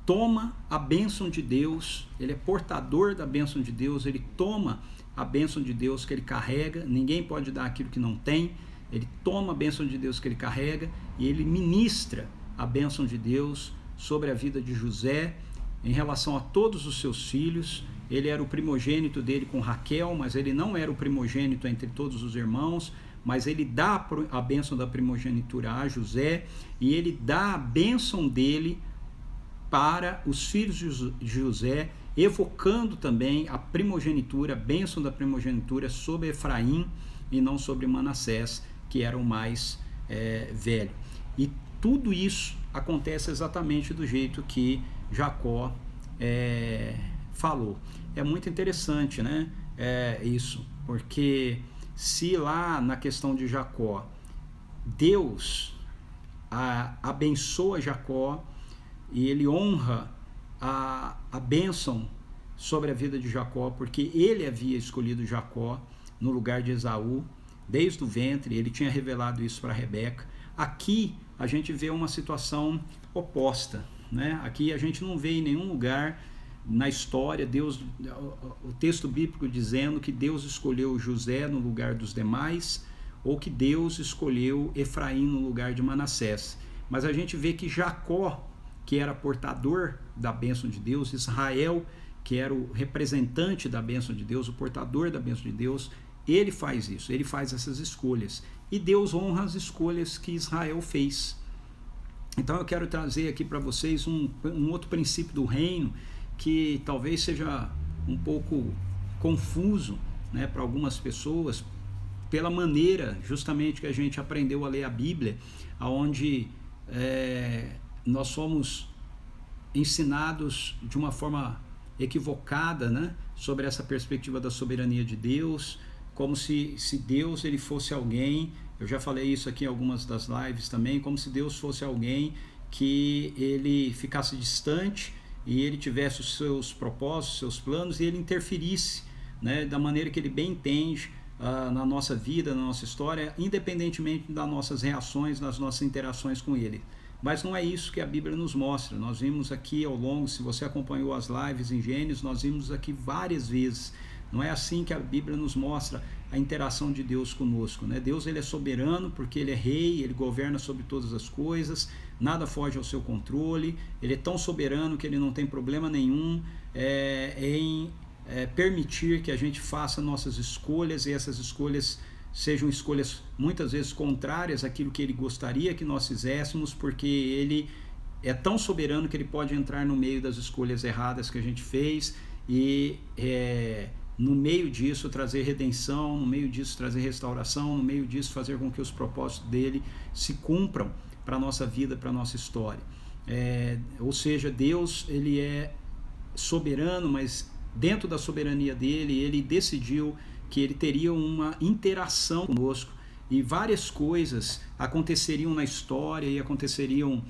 toma a bênção de Deus, ele é portador da bênção de Deus, ele toma a bênção de Deus que ele carrega, ninguém pode dar aquilo que não tem, ele toma a bênção de Deus que ele carrega e ele ministra a bênção de Deus sobre a vida de José em relação a todos os seus filhos. Ele era o primogênito dele com Raquel, mas ele não era o primogênito entre todos os irmãos, mas ele dá a bênção da primogenitura a José e ele dá a bênção dele para os filhos de José, evocando também a primogenitura, a bênção da primogenitura sobre Efraim e não sobre Manassés, que era o mais velho. E tudo isso acontece exatamente do jeito que Jacó falou. É muito interessante, né? Isso, porque se lá na questão de Jacó, Deus abençoa Jacó e ele honra a bênção sobre a vida de Jacó, porque ele havia escolhido Jacó no lugar de Esaú, desde o ventre, ele tinha revelado isso para Rebeca. Aqui a gente vê uma situação oposta, né? Aqui a gente não vê em nenhum lugar na história o texto bíblico dizendo que Deus escolheu José no lugar dos demais, ou que Deus escolheu Efraim no lugar de Manassés. Mas a gente vê que Jacó, que era portador da bênção de Deus, Israel, que era o representante da bênção de Deus, o portador da bênção de Deus, ele faz isso, ele faz essas escolhas. E Deus honra as escolhas que Israel fez. Então eu quero trazer aqui para vocês um outro princípio do reino, que talvez seja um pouco confuso, né, para algumas pessoas, pela maneira justamente que a gente aprendeu a ler a Bíblia, onde nós somos ensinados de uma forma equivocada, né, sobre essa perspectiva da soberania de Deus, como se Deus ele fosse alguém, eu já falei isso aqui em algumas das lives também, como se Deus fosse alguém que ele ficasse distante e ele tivesse os seus propósitos, seus planos, e ele interferisse, né, da maneira que ele bem entende na nossa vida, na nossa história, independentemente das nossas reações, das nossas interações com ele. Mas não é isso que a Bíblia nos mostra. Nós vimos aqui ao longo, se você acompanhou as lives em Gênesis, nós vimos aqui várias vezes. Não é assim que a Bíblia nos mostra a interação de Deus conosco, né? Deus ele é soberano porque ele é rei, ele governa sobre todas as coisas, nada foge ao seu controle, ele é tão soberano que ele não tem problema nenhum em permitir que a gente faça nossas escolhas e essas escolhas sejam escolhas muitas vezes contrárias àquilo que ele gostaria que nós fizéssemos, porque ele é tão soberano que ele pode entrar no meio das escolhas erradas que a gente fez e no meio disso trazer redenção, no meio disso trazer restauração, no meio disso fazer com que os propósitos dele se cumpram para a nossa vida, para a nossa história. Ou seja, Deus ele é soberano, mas dentro da soberania dele, ele decidiu que ele teria uma interação conosco e várias coisas aconteceriam na história e aconteceriam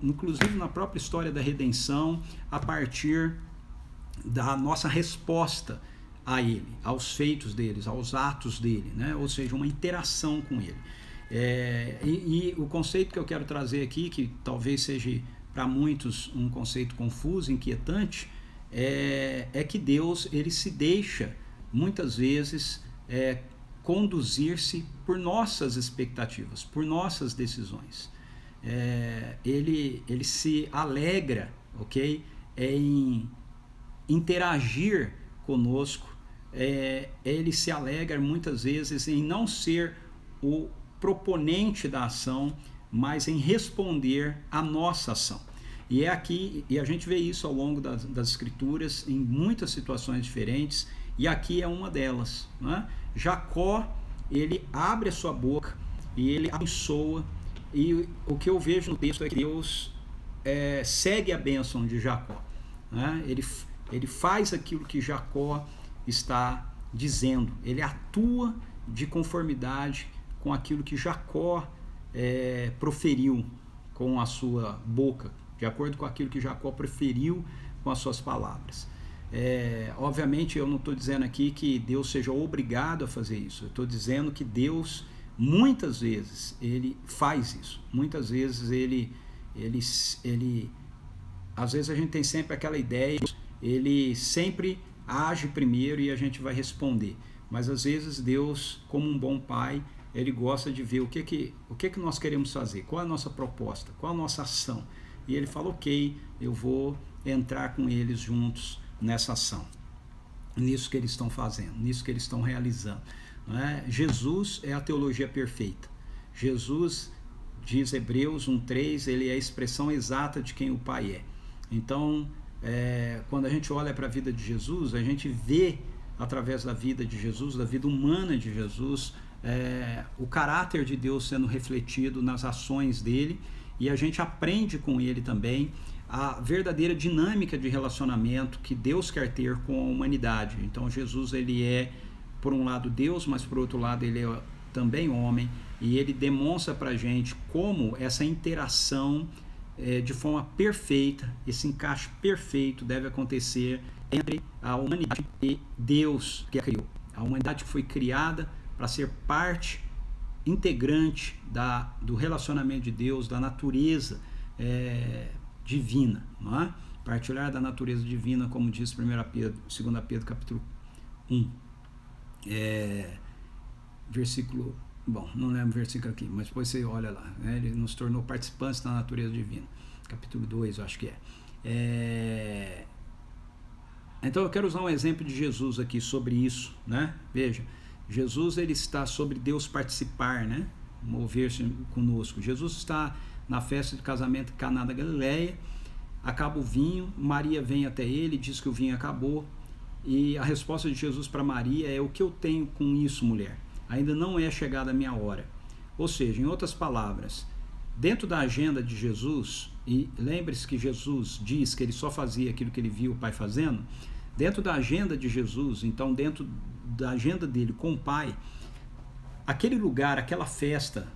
inclusive na própria história da redenção, a partir da nossa resposta a ele, aos feitos deles, aos atos dele, né? Ou seja, uma interação com ele. E o conceito que eu quero trazer aqui, que talvez seja para muitos um conceito confuso, inquietante, é que Deus ele se deixa muitas vezes conduzir-se por nossas expectativas, por nossas decisões. Ele se alegra, ok, em interagir conosco. Ele se alegra muitas vezes em não ser o proponente da ação, mas em responder à nossa ação. E a gente vê isso ao longo das escrituras em muitas situações diferentes, e aqui é uma delas, né? Jacó, ele abre a sua boca e ele abençoa, e o que eu vejo no texto é que Deus segue a bênção de Jacó, né? Ele faz aquilo que Jacó está dizendo, ele atua de conformidade com aquilo que Jacó proferiu com a sua boca, de acordo com aquilo que Jacó proferiu com as suas palavras. Obviamente eu não estou dizendo aqui que Deus seja obrigado a fazer isso, eu estou dizendo que Deus muitas vezes ele faz isso, muitas vezes ele às vezes a gente tem sempre aquela ideia, ele sempre age primeiro e a gente vai responder, mas às vezes Deus, como um bom pai, ele gosta de ver o que nós queremos fazer, qual é a nossa proposta, qual a nossa ação, e ele fala, ok, eu vou entrar com eles juntos nessa ação, nisso que eles estão fazendo, nisso que eles estão realizando, não é? Jesus é a teologia perfeita. Jesus, diz Hebreus 1:3, ele é a expressão exata de quem o Pai é. Então, quando a gente olha para a vida de Jesus, a gente vê através da vida de Jesus, da vida humana de Jesus, o caráter de Deus sendo refletido nas ações dele, e a gente aprende com ele também a verdadeira dinâmica de relacionamento que Deus quer ter com a humanidade. Então Jesus ele é, por um lado, Deus, mas por outro lado ele é também homem, e ele demonstra para a gente como essa interação de forma perfeita, esse encaixe perfeito deve acontecer entre a humanidade e Deus que a criou. A humanidade foi criada para ser parte integrante do relacionamento de Deus, da natureza divina, não é? Partilhar da natureza divina, como diz 2 Pedro capítulo 1, versículo, bom, não lembro o versículo aqui, mas depois você olha lá, né? Ele nos tornou participantes da natureza divina, capítulo 2, eu acho que Então eu quero usar um exemplo de Jesus aqui sobre isso, né? Veja, Jesus ele está sobre Deus participar, né? Mover-se conosco. Jesus está na festa de casamento em Caná da Galileia, acaba o vinho, Maria vem até ele, diz que o vinho acabou, e a resposta de Jesus para Maria é: o que eu tenho com isso, mulher? Ainda não é chegada a minha hora. Ou seja, em outras palavras, dentro da agenda de Jesus, e lembre-se que Jesus diz que ele só fazia aquilo que ele viu o Pai fazendo, dentro da agenda de Jesus, então dentro da agenda dele com o Pai, aquele lugar, aquela festa,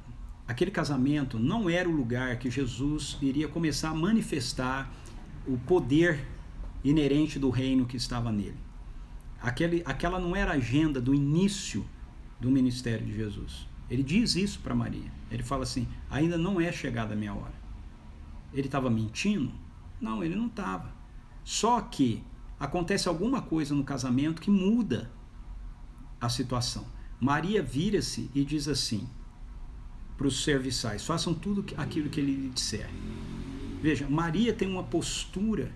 aquele casamento não era o lugar que Jesus iria começar a manifestar o poder inerente do reino que estava nele. Aquela não era a agenda do início do ministério de Jesus. Ele diz isso para Maria. Ele fala assim: ainda não é chegada a minha hora. Ele estava mentindo? Não, ele não estava. Só que acontece alguma coisa no casamento que muda a situação. Maria vira-se e diz assim para os serviçais: façam tudo aquilo que ele lhe disser. Veja, Maria tem uma postura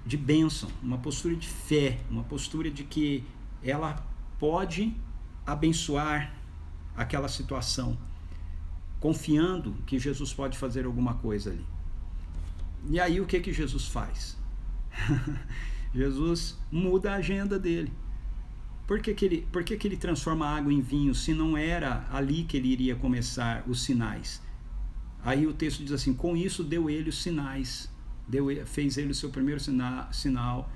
de bênção, uma postura de fé, uma postura de que ela pode abençoar aquela situação, confiando que Jesus pode fazer alguma coisa ali. E aí o que Jesus faz? Jesus muda a agenda dele. Por que ele transforma a água em vinho se não era ali que ele iria começar os sinais? Aí o texto diz assim: com isso deu ele os sinais, fez ele o seu primeiro sinal,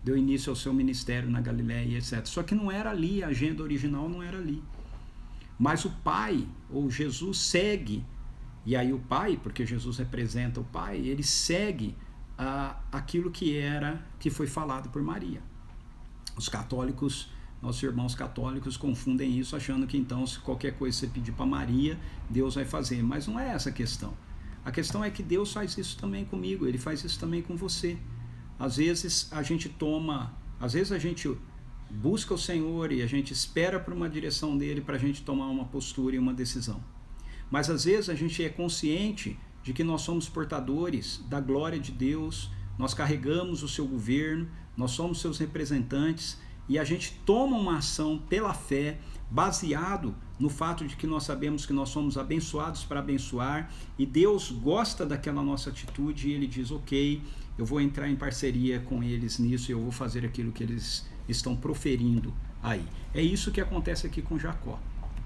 deu início ao seu ministério na Galileia, etc. Só que não era ali, a agenda original não era ali. Mas o Pai, ou Jesus, segue, e aí o Pai, porque Jesus representa o Pai, ele segue aquilo que foi falado por Maria. Os católicos, nossos irmãos católicos confundem isso, achando que então se qualquer coisa você pedir para Maria, Deus vai fazer. Mas não é essa a questão. A questão é que Deus faz isso também comigo, Ele faz isso também com você. Às vezes a gente busca o Senhor e a gente espera por uma direção dele para a gente tomar uma postura e uma decisão. Mas às vezes a gente é consciente de que nós somos portadores da glória de Deus, nós carregamos o seu governo, nós somos seus representantes e a gente toma uma ação pela fé, baseado no fato de que nós sabemos que nós somos abençoados para abençoar e Deus gosta daquela nossa atitude e Ele diz: ok, eu vou entrar em parceria com eles nisso e eu vou fazer aquilo que eles estão proferindo aí. É isso que acontece aqui com Jacó,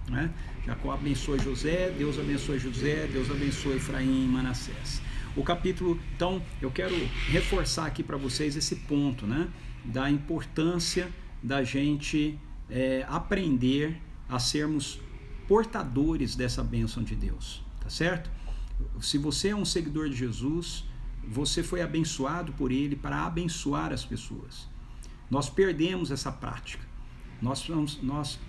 né? Jacó abençoa José, Deus abençoa Efraim e Manassés. O capítulo, então, eu quero reforçar aqui para vocês esse ponto, né, da importância da gente aprender a sermos portadores dessa bênção de Deus, tá certo? Se você é um seguidor de Jesus, você foi abençoado por Ele para abençoar as pessoas. Nós perdemos essa prática.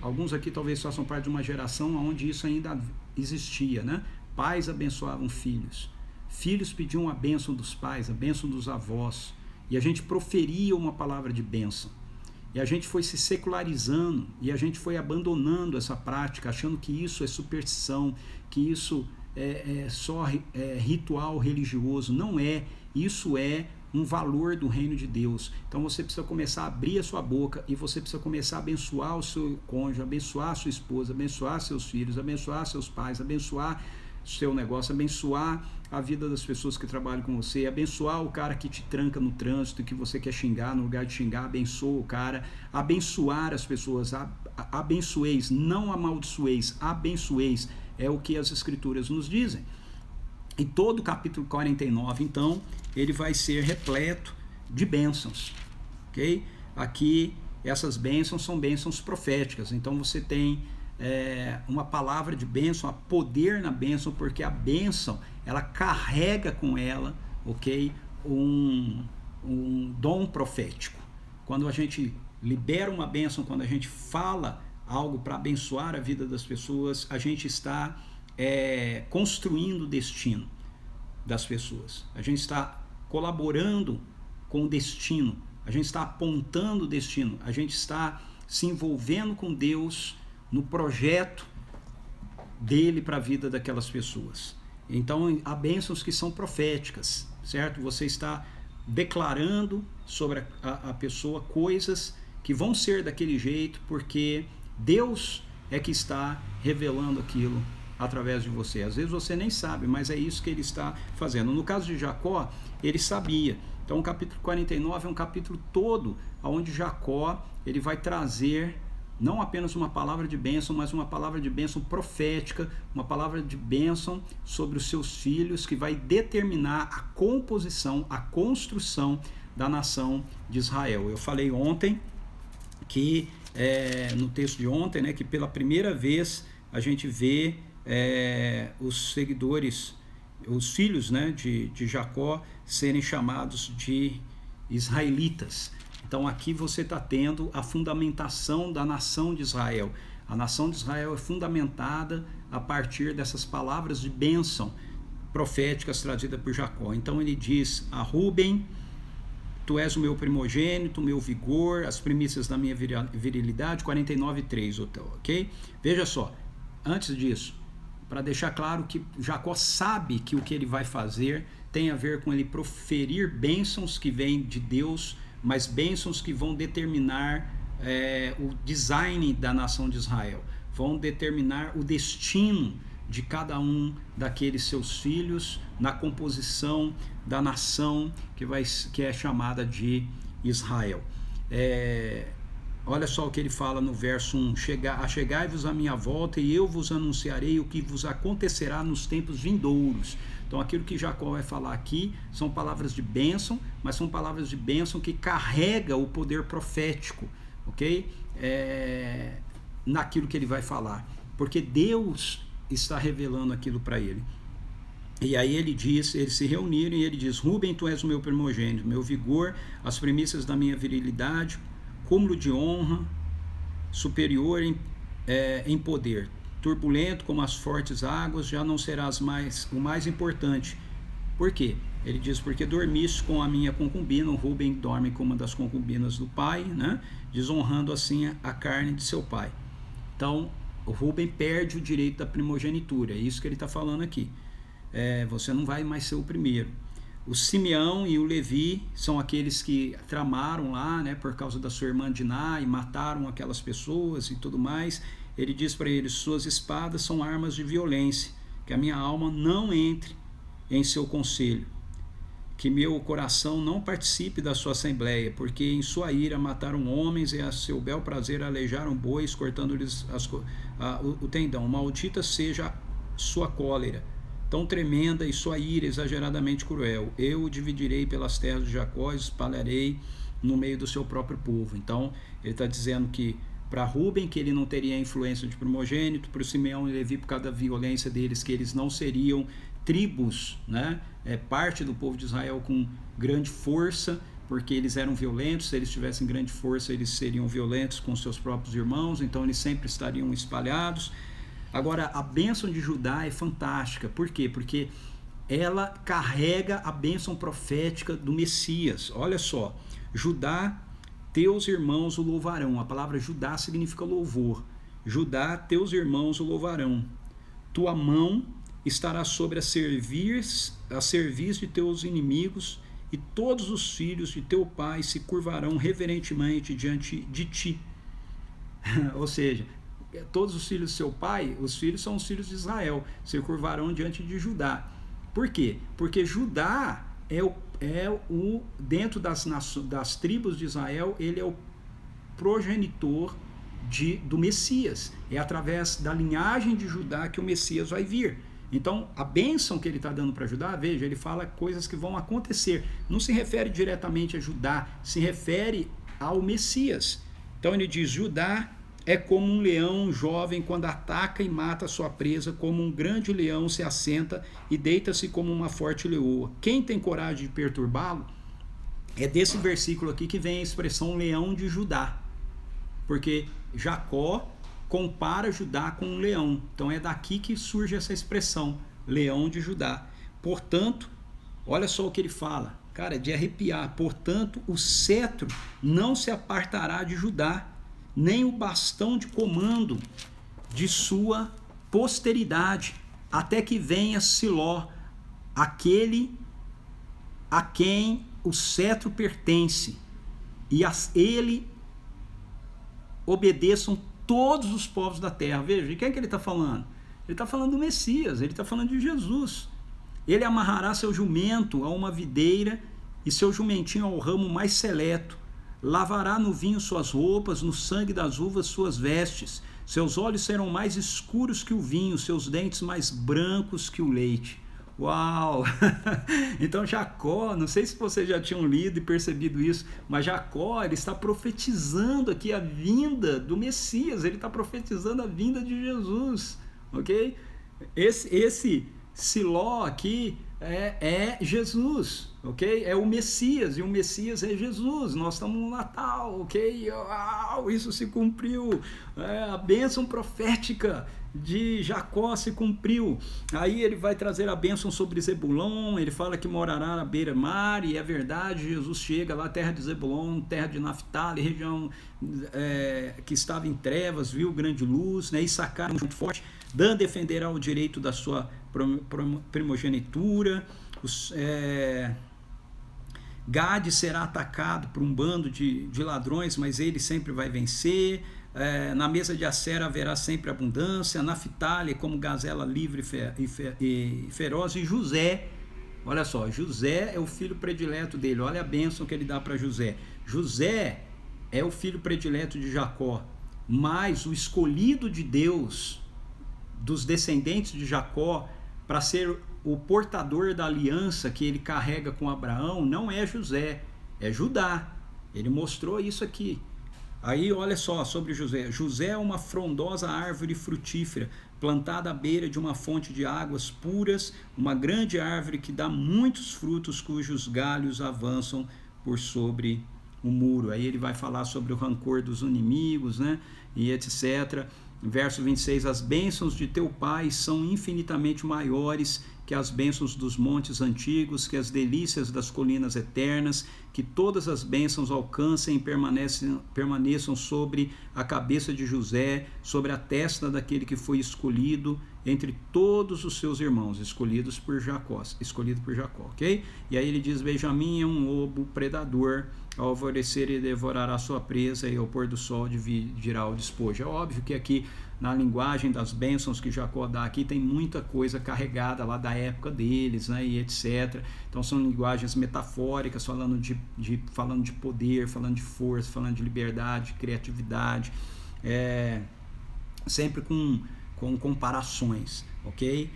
Alguns aqui talvez façam parte de uma geração onde isso ainda existia, né? Pais abençoavam filhos. Filhos pediam a bênção dos pais, a bênção dos avós, e a gente proferia uma palavra de bênção. E a gente foi se secularizando, e a gente foi abandonando essa prática, achando que isso é superstição, que isso é só ritual religioso. Não é, isso é um valor do reino de Deus. Então você precisa começar a abrir a sua boca e você precisa começar a abençoar o seu cônjuge, abençoar a sua esposa, abençoar seus filhos, abençoar seus pais, abençoar seu negócio, abençoar a vida das pessoas que trabalham com você, abençoar o cara que te tranca no trânsito, que você quer xingar, no lugar de xingar, abençoa o cara, abençoar as pessoas, abençoeis, não amaldiçoeis, abençoeis, é o que as escrituras nos dizem. E todo o capítulo 49, então, ele vai ser repleto de bênçãos, ok? Aqui, essas bênçãos são bênçãos proféticas, então você tem uma palavra de bênção, há poder na bênção, porque a bênção, ela carrega com ela, ok? Um dom profético. Quando a gente libera uma bênção, quando a gente fala algo para abençoar a vida das pessoas, a gente está construindo o destino das pessoas. A gente está colaborando com o destino, a gente está apontando o destino, a gente está se envolvendo com Deus no projeto dele para a vida daquelas pessoas. Então, há bênçãos que são proféticas, certo? Você está declarando sobre a pessoa coisas que vão ser daquele jeito, porque Deus é que está revelando aquilo através de você. Às vezes você nem sabe, mas é isso que ele está fazendo. No caso de Jacó, ele sabia. Então o capítulo 49 é um capítulo todo onde Jacó ele vai trazer não apenas uma palavra de bênção, mas uma palavra de bênção profética, uma palavra de bênção sobre os seus filhos, que vai determinar a composição, a construção da nação de Israel. Eu falei ontem que, no texto de ontem, né, que pela primeira vez a gente vê os seguidores, os filhos, né, de Jacó serem chamados de israelitas. Então aqui você está tendo a fundamentação da nação de Israel. A nação de Israel é fundamentada a partir dessas palavras de bênção proféticas trazidas por Jacó. Então ele diz a Rúben: tu és o meu primogênito, o meu vigor, as primícias da minha virilidade, 49:3, ok? Veja só, antes disso, para deixar claro que Jacó sabe que o que ele vai fazer tem a ver com ele proferir bênçãos que vêm de Deus, mas bênçãos que vão determinar o design da nação de Israel, vão determinar o destino de cada um daqueles seus filhos na composição da nação que é chamada de Israel. Olha só o que ele fala no verso 1: Achegai-vos à minha volta e eu vos anunciarei o que vos acontecerá nos tempos vindouros. Então aquilo que Jacó vai falar aqui são palavras de bênção, mas são palavras de bênção que carrega o poder profético, ok? Naquilo que ele vai falar, porque Deus está revelando aquilo para ele. E aí eles se reuniram e ele diz: Rúben, tu és o meu primogênito, meu vigor, as primícias da minha virilidade, cúmulo de honra, superior em poder, turbulento como as fortes águas, já não serás mais o mais importante. Por quê? Ele diz: porque dormiste com a minha concubina. O Rúben dorme com uma das concubinas do pai, né? Desonrando assim a carne de seu pai. Então o Rúben perde o direito da primogenitura, é isso que ele está falando aqui. Você não vai mais ser o primeiro. O Simeão e o Levi são aqueles que tramaram lá, né, por causa da sua irmã Diná, e mataram aquelas pessoas e tudo mais. Ele diz para eles: suas espadas são armas de violência, que a minha alma não entre em seu conselho, que meu coração não participe da sua assembleia, porque em sua ira mataram homens e a seu bel prazer aleijaram bois, cortando-lhes o tendão. Maldita seja sua cólera tão tremenda e sua ira exageradamente cruel. Eu o dividirei pelas terras de Jacó e espalharei no meio do seu próprio povo. Então ele está dizendo que para Rúben, que ele não teria influência de primogênito, para o Simeão e Levi, por causa da violência deles, que eles não seriam tribos, né? Parte do povo de Israel com grande força, porque eles eram violentos. Se eles tivessem grande força, eles seriam violentos com seus próprios irmãos, então eles sempre estariam espalhados. Agora, a bênção de Judá é fantástica. Por quê? Porque ela carrega a bênção profética do Messias. Olha só: Judá, teus irmãos o louvarão. A palavra Judá significa louvor. Judá, teus irmãos o louvarão. Tua mão estará sobre a cerviz de teus inimigos, e todos os filhos de teu pai se curvarão reverentemente diante de ti. Ou seja, todos os filhos do seu pai, os filhos são os filhos de Israel, se curvarão diante de Judá. Por quê? Porque Judá dentro das tribos de Israel, ele é o progenitor do Messias. É através da linhagem de Judá que o Messias vai vir. Então, a bênção que ele está dando para Judá, veja, ele fala coisas que vão acontecer. Não se refere diretamente a Judá, se refere ao Messias. Então ele diz: Judá é como um leão jovem quando ataca e mata a sua presa, como um grande leão se assenta e deita-se como uma forte leoa. Quem tem coragem de perturbá-lo? É desse versículo aqui que vem a expressão leão de Judá, porque Jacó compara Judá com um leão. Então é daqui que surge essa expressão, leão de Judá. Portanto, olha só o que ele fala, cara, de arrepiar. Portanto, o cetro não se apartará de Judá, nem o bastão de comando de sua posteridade, até que venha Siló, aquele a quem o cetro pertence, e ele obedeçam todos os povos da terra. Veja, de quem é que ele está falando? Ele está falando do Messias, ele está falando de Jesus. Ele amarrará seu jumento a uma videira e seu jumentinho ao ramo mais seleto. Lavará no vinho suas roupas, no sangue das uvas suas vestes. Seus olhos serão mais escuros que o vinho, seus dentes mais brancos que o leite. Uau! Então Jacó, não sei se vocês já tinham lido e percebido isso, mas Jacó, ele está profetizando aqui a vinda do Messias, ele está profetizando a vinda de Jesus, ok? Esse Siló aqui é Jesus, ok? É o Messias, e o Messias é Jesus. Nós estamos no Natal, ok? Isso se cumpriu. A bênção profética de Jacó se cumpriu. Aí ele vai trazer a bênção sobre Zebulon, ele fala que morará na beira-mar, e é verdade, Jesus chega lá, terra de Zebulon, terra de Naftali, região que estava em trevas, viu grande luz, né? Issacar muito forte, Dan defenderá o direito da sua primogenitura, Gade será atacado por um bando de ladrões, mas ele sempre vai vencer. Na mesa de Asser haverá sempre abundância. Naftali como gazela livre e feroz. E José, olha só, José é o filho predileto dele. Olha a bênção que ele dá para José. José é o filho predileto de Jacó, mas o escolhido de Deus dos descendentes de Jacó para ser o portador da aliança que ele carrega com Abraão não é José, é Judá. Ele mostrou isso aqui. Aí olha só sobre José. José é uma frondosa árvore frutífera, plantada à beira de uma fonte de águas puras, uma grande árvore que dá muitos frutos, cujos galhos avançam por sobre o muro. Aí ele vai falar sobre o rancor dos inimigos, né? E etc. Verso 26, as bênçãos de teu pai são infinitamente maiores que as bênçãos dos montes antigos, que as delícias das colinas eternas, que todas as bênçãos alcancem e permaneçam sobre a cabeça de José, sobre a testa daquele que foi escolhido entre todos os seus irmãos, escolhido por Jacó, ok? E aí ele diz, Benjamim é um lobo predador, ao alvorecer ele devorará sua presa e ao pôr do sol dividirá o despojo. É óbvio que aqui na linguagem das bênçãos que Jacó dá aqui tem muita coisa carregada lá da época deles, né, e etc. Então são linguagens metafóricas, falando de poder, falando de força, falando de liberdade, criatividade, sempre com comparações, ok?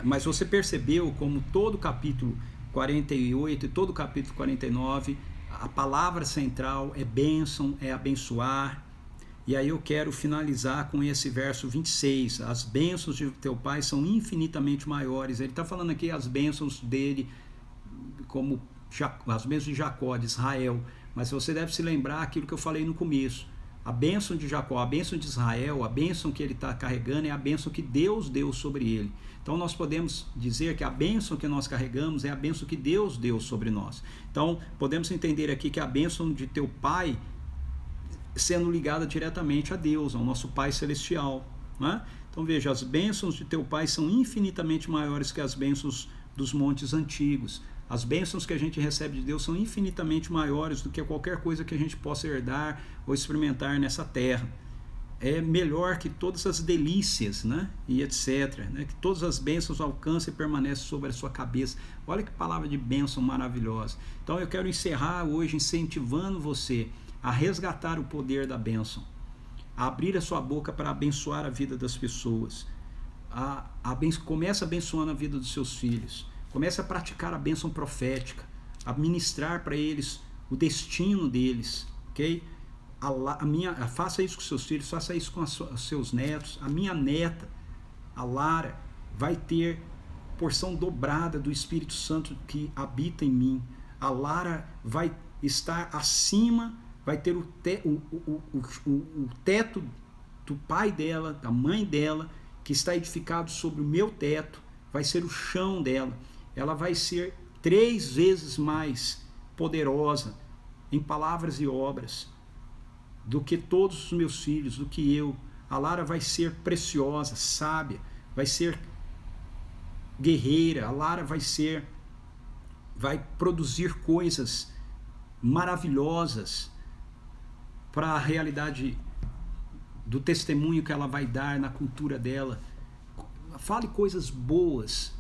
Mas você percebeu como todo o capítulo 48 e todo o capítulo 49, a palavra central é bênção, é abençoar. E aí eu quero finalizar com esse verso 26, as bênçãos de teu pai são infinitamente maiores. Ele está falando aqui as bênçãos dele, como as bênçãos de Jacó, de Israel, mas você deve se lembrar aquilo que eu falei no começo. A bênção de Jacó, a bênção de Israel, a bênção que ele está carregando é a bênção que Deus deu sobre ele. Então nós podemos dizer que a bênção que nós carregamos é a bênção que Deus deu sobre nós. Então podemos entender aqui que a bênção de teu pai sendo ligada diretamente a Deus, ao nosso Pai Celestial, né? Então veja, as bênçãos de teu pai são infinitamente maiores que as bênçãos dos montes antigos. As bênçãos que a gente recebe de Deus são infinitamente maiores do que qualquer coisa que a gente possa herdar ou experimentar nessa terra. É melhor que todas as delícias, né? E etc. Né? Que todas as bênçãos alcancem e permanecem sobre a sua cabeça. Olha que palavra de bênção maravilhosa. Então eu quero encerrar hoje incentivando você a resgatar o poder da bênção, a abrir a sua boca para abençoar a vida das pessoas. Comece abençoando a vida dos seus filhos. Comece a praticar a bênção profética, a ministrar para eles o destino deles, ok? Faça isso com seus filhos, faça isso com os seus netos. A minha neta, a Lara, vai ter porção dobrada do Espírito Santo que habita em mim. A Lara vai estar acima, vai ter o teto do pai dela, da mãe dela, que está edificado sobre o meu teto, vai ser o chão dela. Ela vai ser 3 vezes mais poderosa em palavras e obras do que todos os meus filhos, do que eu. A Lara vai ser preciosa, sábia, vai ser guerreira. A Lara vai produzir coisas maravilhosas para a realidade do testemunho que ela vai dar na cultura dela. Fale coisas boas,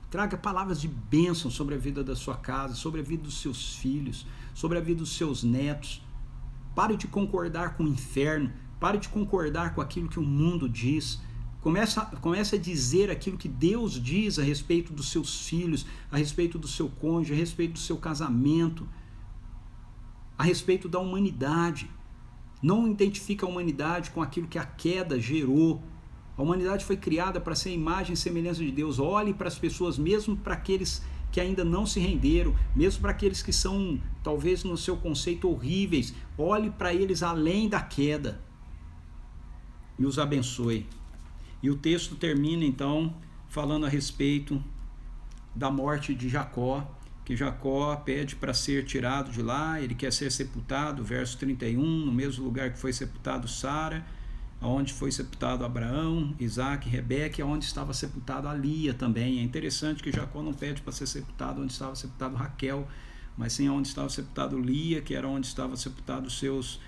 traga palavras de bênção sobre a vida da sua casa, sobre a vida dos seus filhos, sobre a vida dos seus netos. Pare de concordar com o inferno, pare de concordar com aquilo que o mundo diz. Comece a dizer aquilo que Deus diz a respeito dos seus filhos, a respeito do seu cônjuge, a respeito do seu casamento, a respeito da humanidade. Não identifique a humanidade com aquilo que a queda gerou. A humanidade foi criada para ser a imagem e semelhança de Deus. Olhe para as pessoas, mesmo para aqueles que ainda não se renderam, mesmo para aqueles que são, talvez no seu conceito, horríveis. Olhe para eles além da queda e os abençoe. E o texto termina então falando a respeito da morte de Jacó, que Jacó pede para ser tirado de lá, ele quer ser sepultado, verso 31, no mesmo lugar que foi sepultado Sara, onde foi sepultado Abraão, Isaac, Rebeca, onde estava sepultado a Lia também. É interessante que Jacó não pede para ser sepultado onde estava sepultado Raquel, mas sim onde estava sepultado Lia, que era onde estava sepultado os seus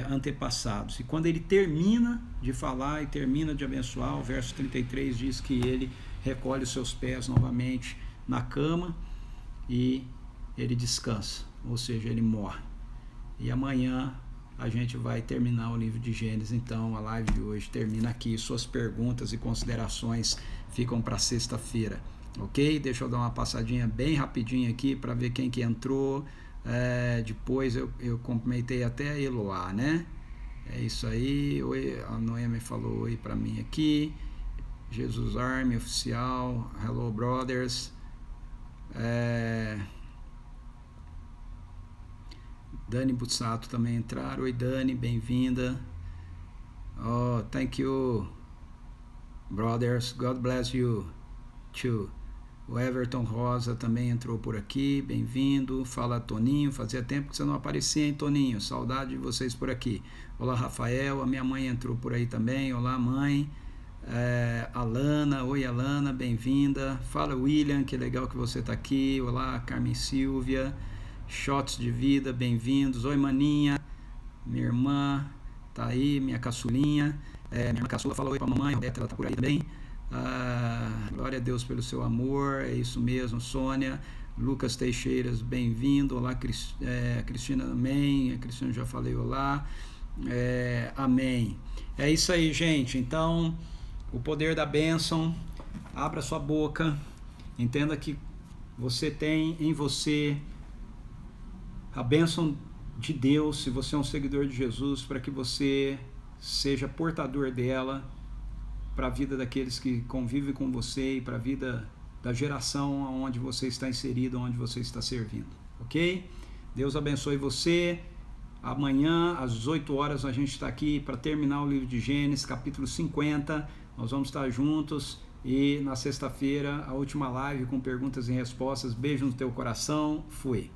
antepassados. E quando ele termina de falar e termina de abençoar, o verso 33 diz que ele recolhe os seus pés novamente na cama e ele descansa, ou seja, ele morre. E amanhã a gente vai terminar o livro de Gênesis. Então a live de hoje termina aqui. Suas perguntas e considerações ficam para sexta-feira, ok? Deixa eu dar uma passadinha bem rapidinho aqui para ver quem que entrou. Depois eu cumprimentei até a Eloá, né? É isso aí. Oi, a Noemi falou oi para mim aqui. Jesus Army oficial, hello brothers. Dani Bussato também entraram. Oi Dani, bem-vinda. Oh, thank you brothers, God bless you too. O Everton Rosa também entrou por aqui, bem-vindo. Fala Toninho, fazia tempo que você não aparecia, hein Toninho? Saudade de vocês por aqui. Olá Rafael, a minha mãe entrou por aí também. Olá mãe. Alana, oi Alana, bem-vinda. Fala William, que legal que você está aqui. Olá Carmen Silvia. Shots de vida, bem-vindos. Oi maninha, minha irmã tá aí, minha caçulinha. Minha irmã caçula, fala oi pra mamãe. Roberta, ela tá por aí também. Glória a Deus pelo seu amor, é isso mesmo. Sônia, Lucas Teixeiras, bem-vindo. Olá Cristina, amém. A Cristina já falei olá. Amém. É isso aí, gente. Então, o poder da bênção. Abra sua boca, entenda que você tem em você a bênção de Deus, se você é um seguidor de Jesus, para que você seja portador dela para a vida daqueles que convivem com você e para a vida da geração onde você está inserido, onde você está servindo, ok? Deus abençoe você. Amanhã, às 18 horas, a gente está aqui para terminar o livro de Gênesis, capítulo 50. Nós vamos estar juntos. E na sexta-feira, a última live com perguntas e respostas. Beijo no teu coração. Fui.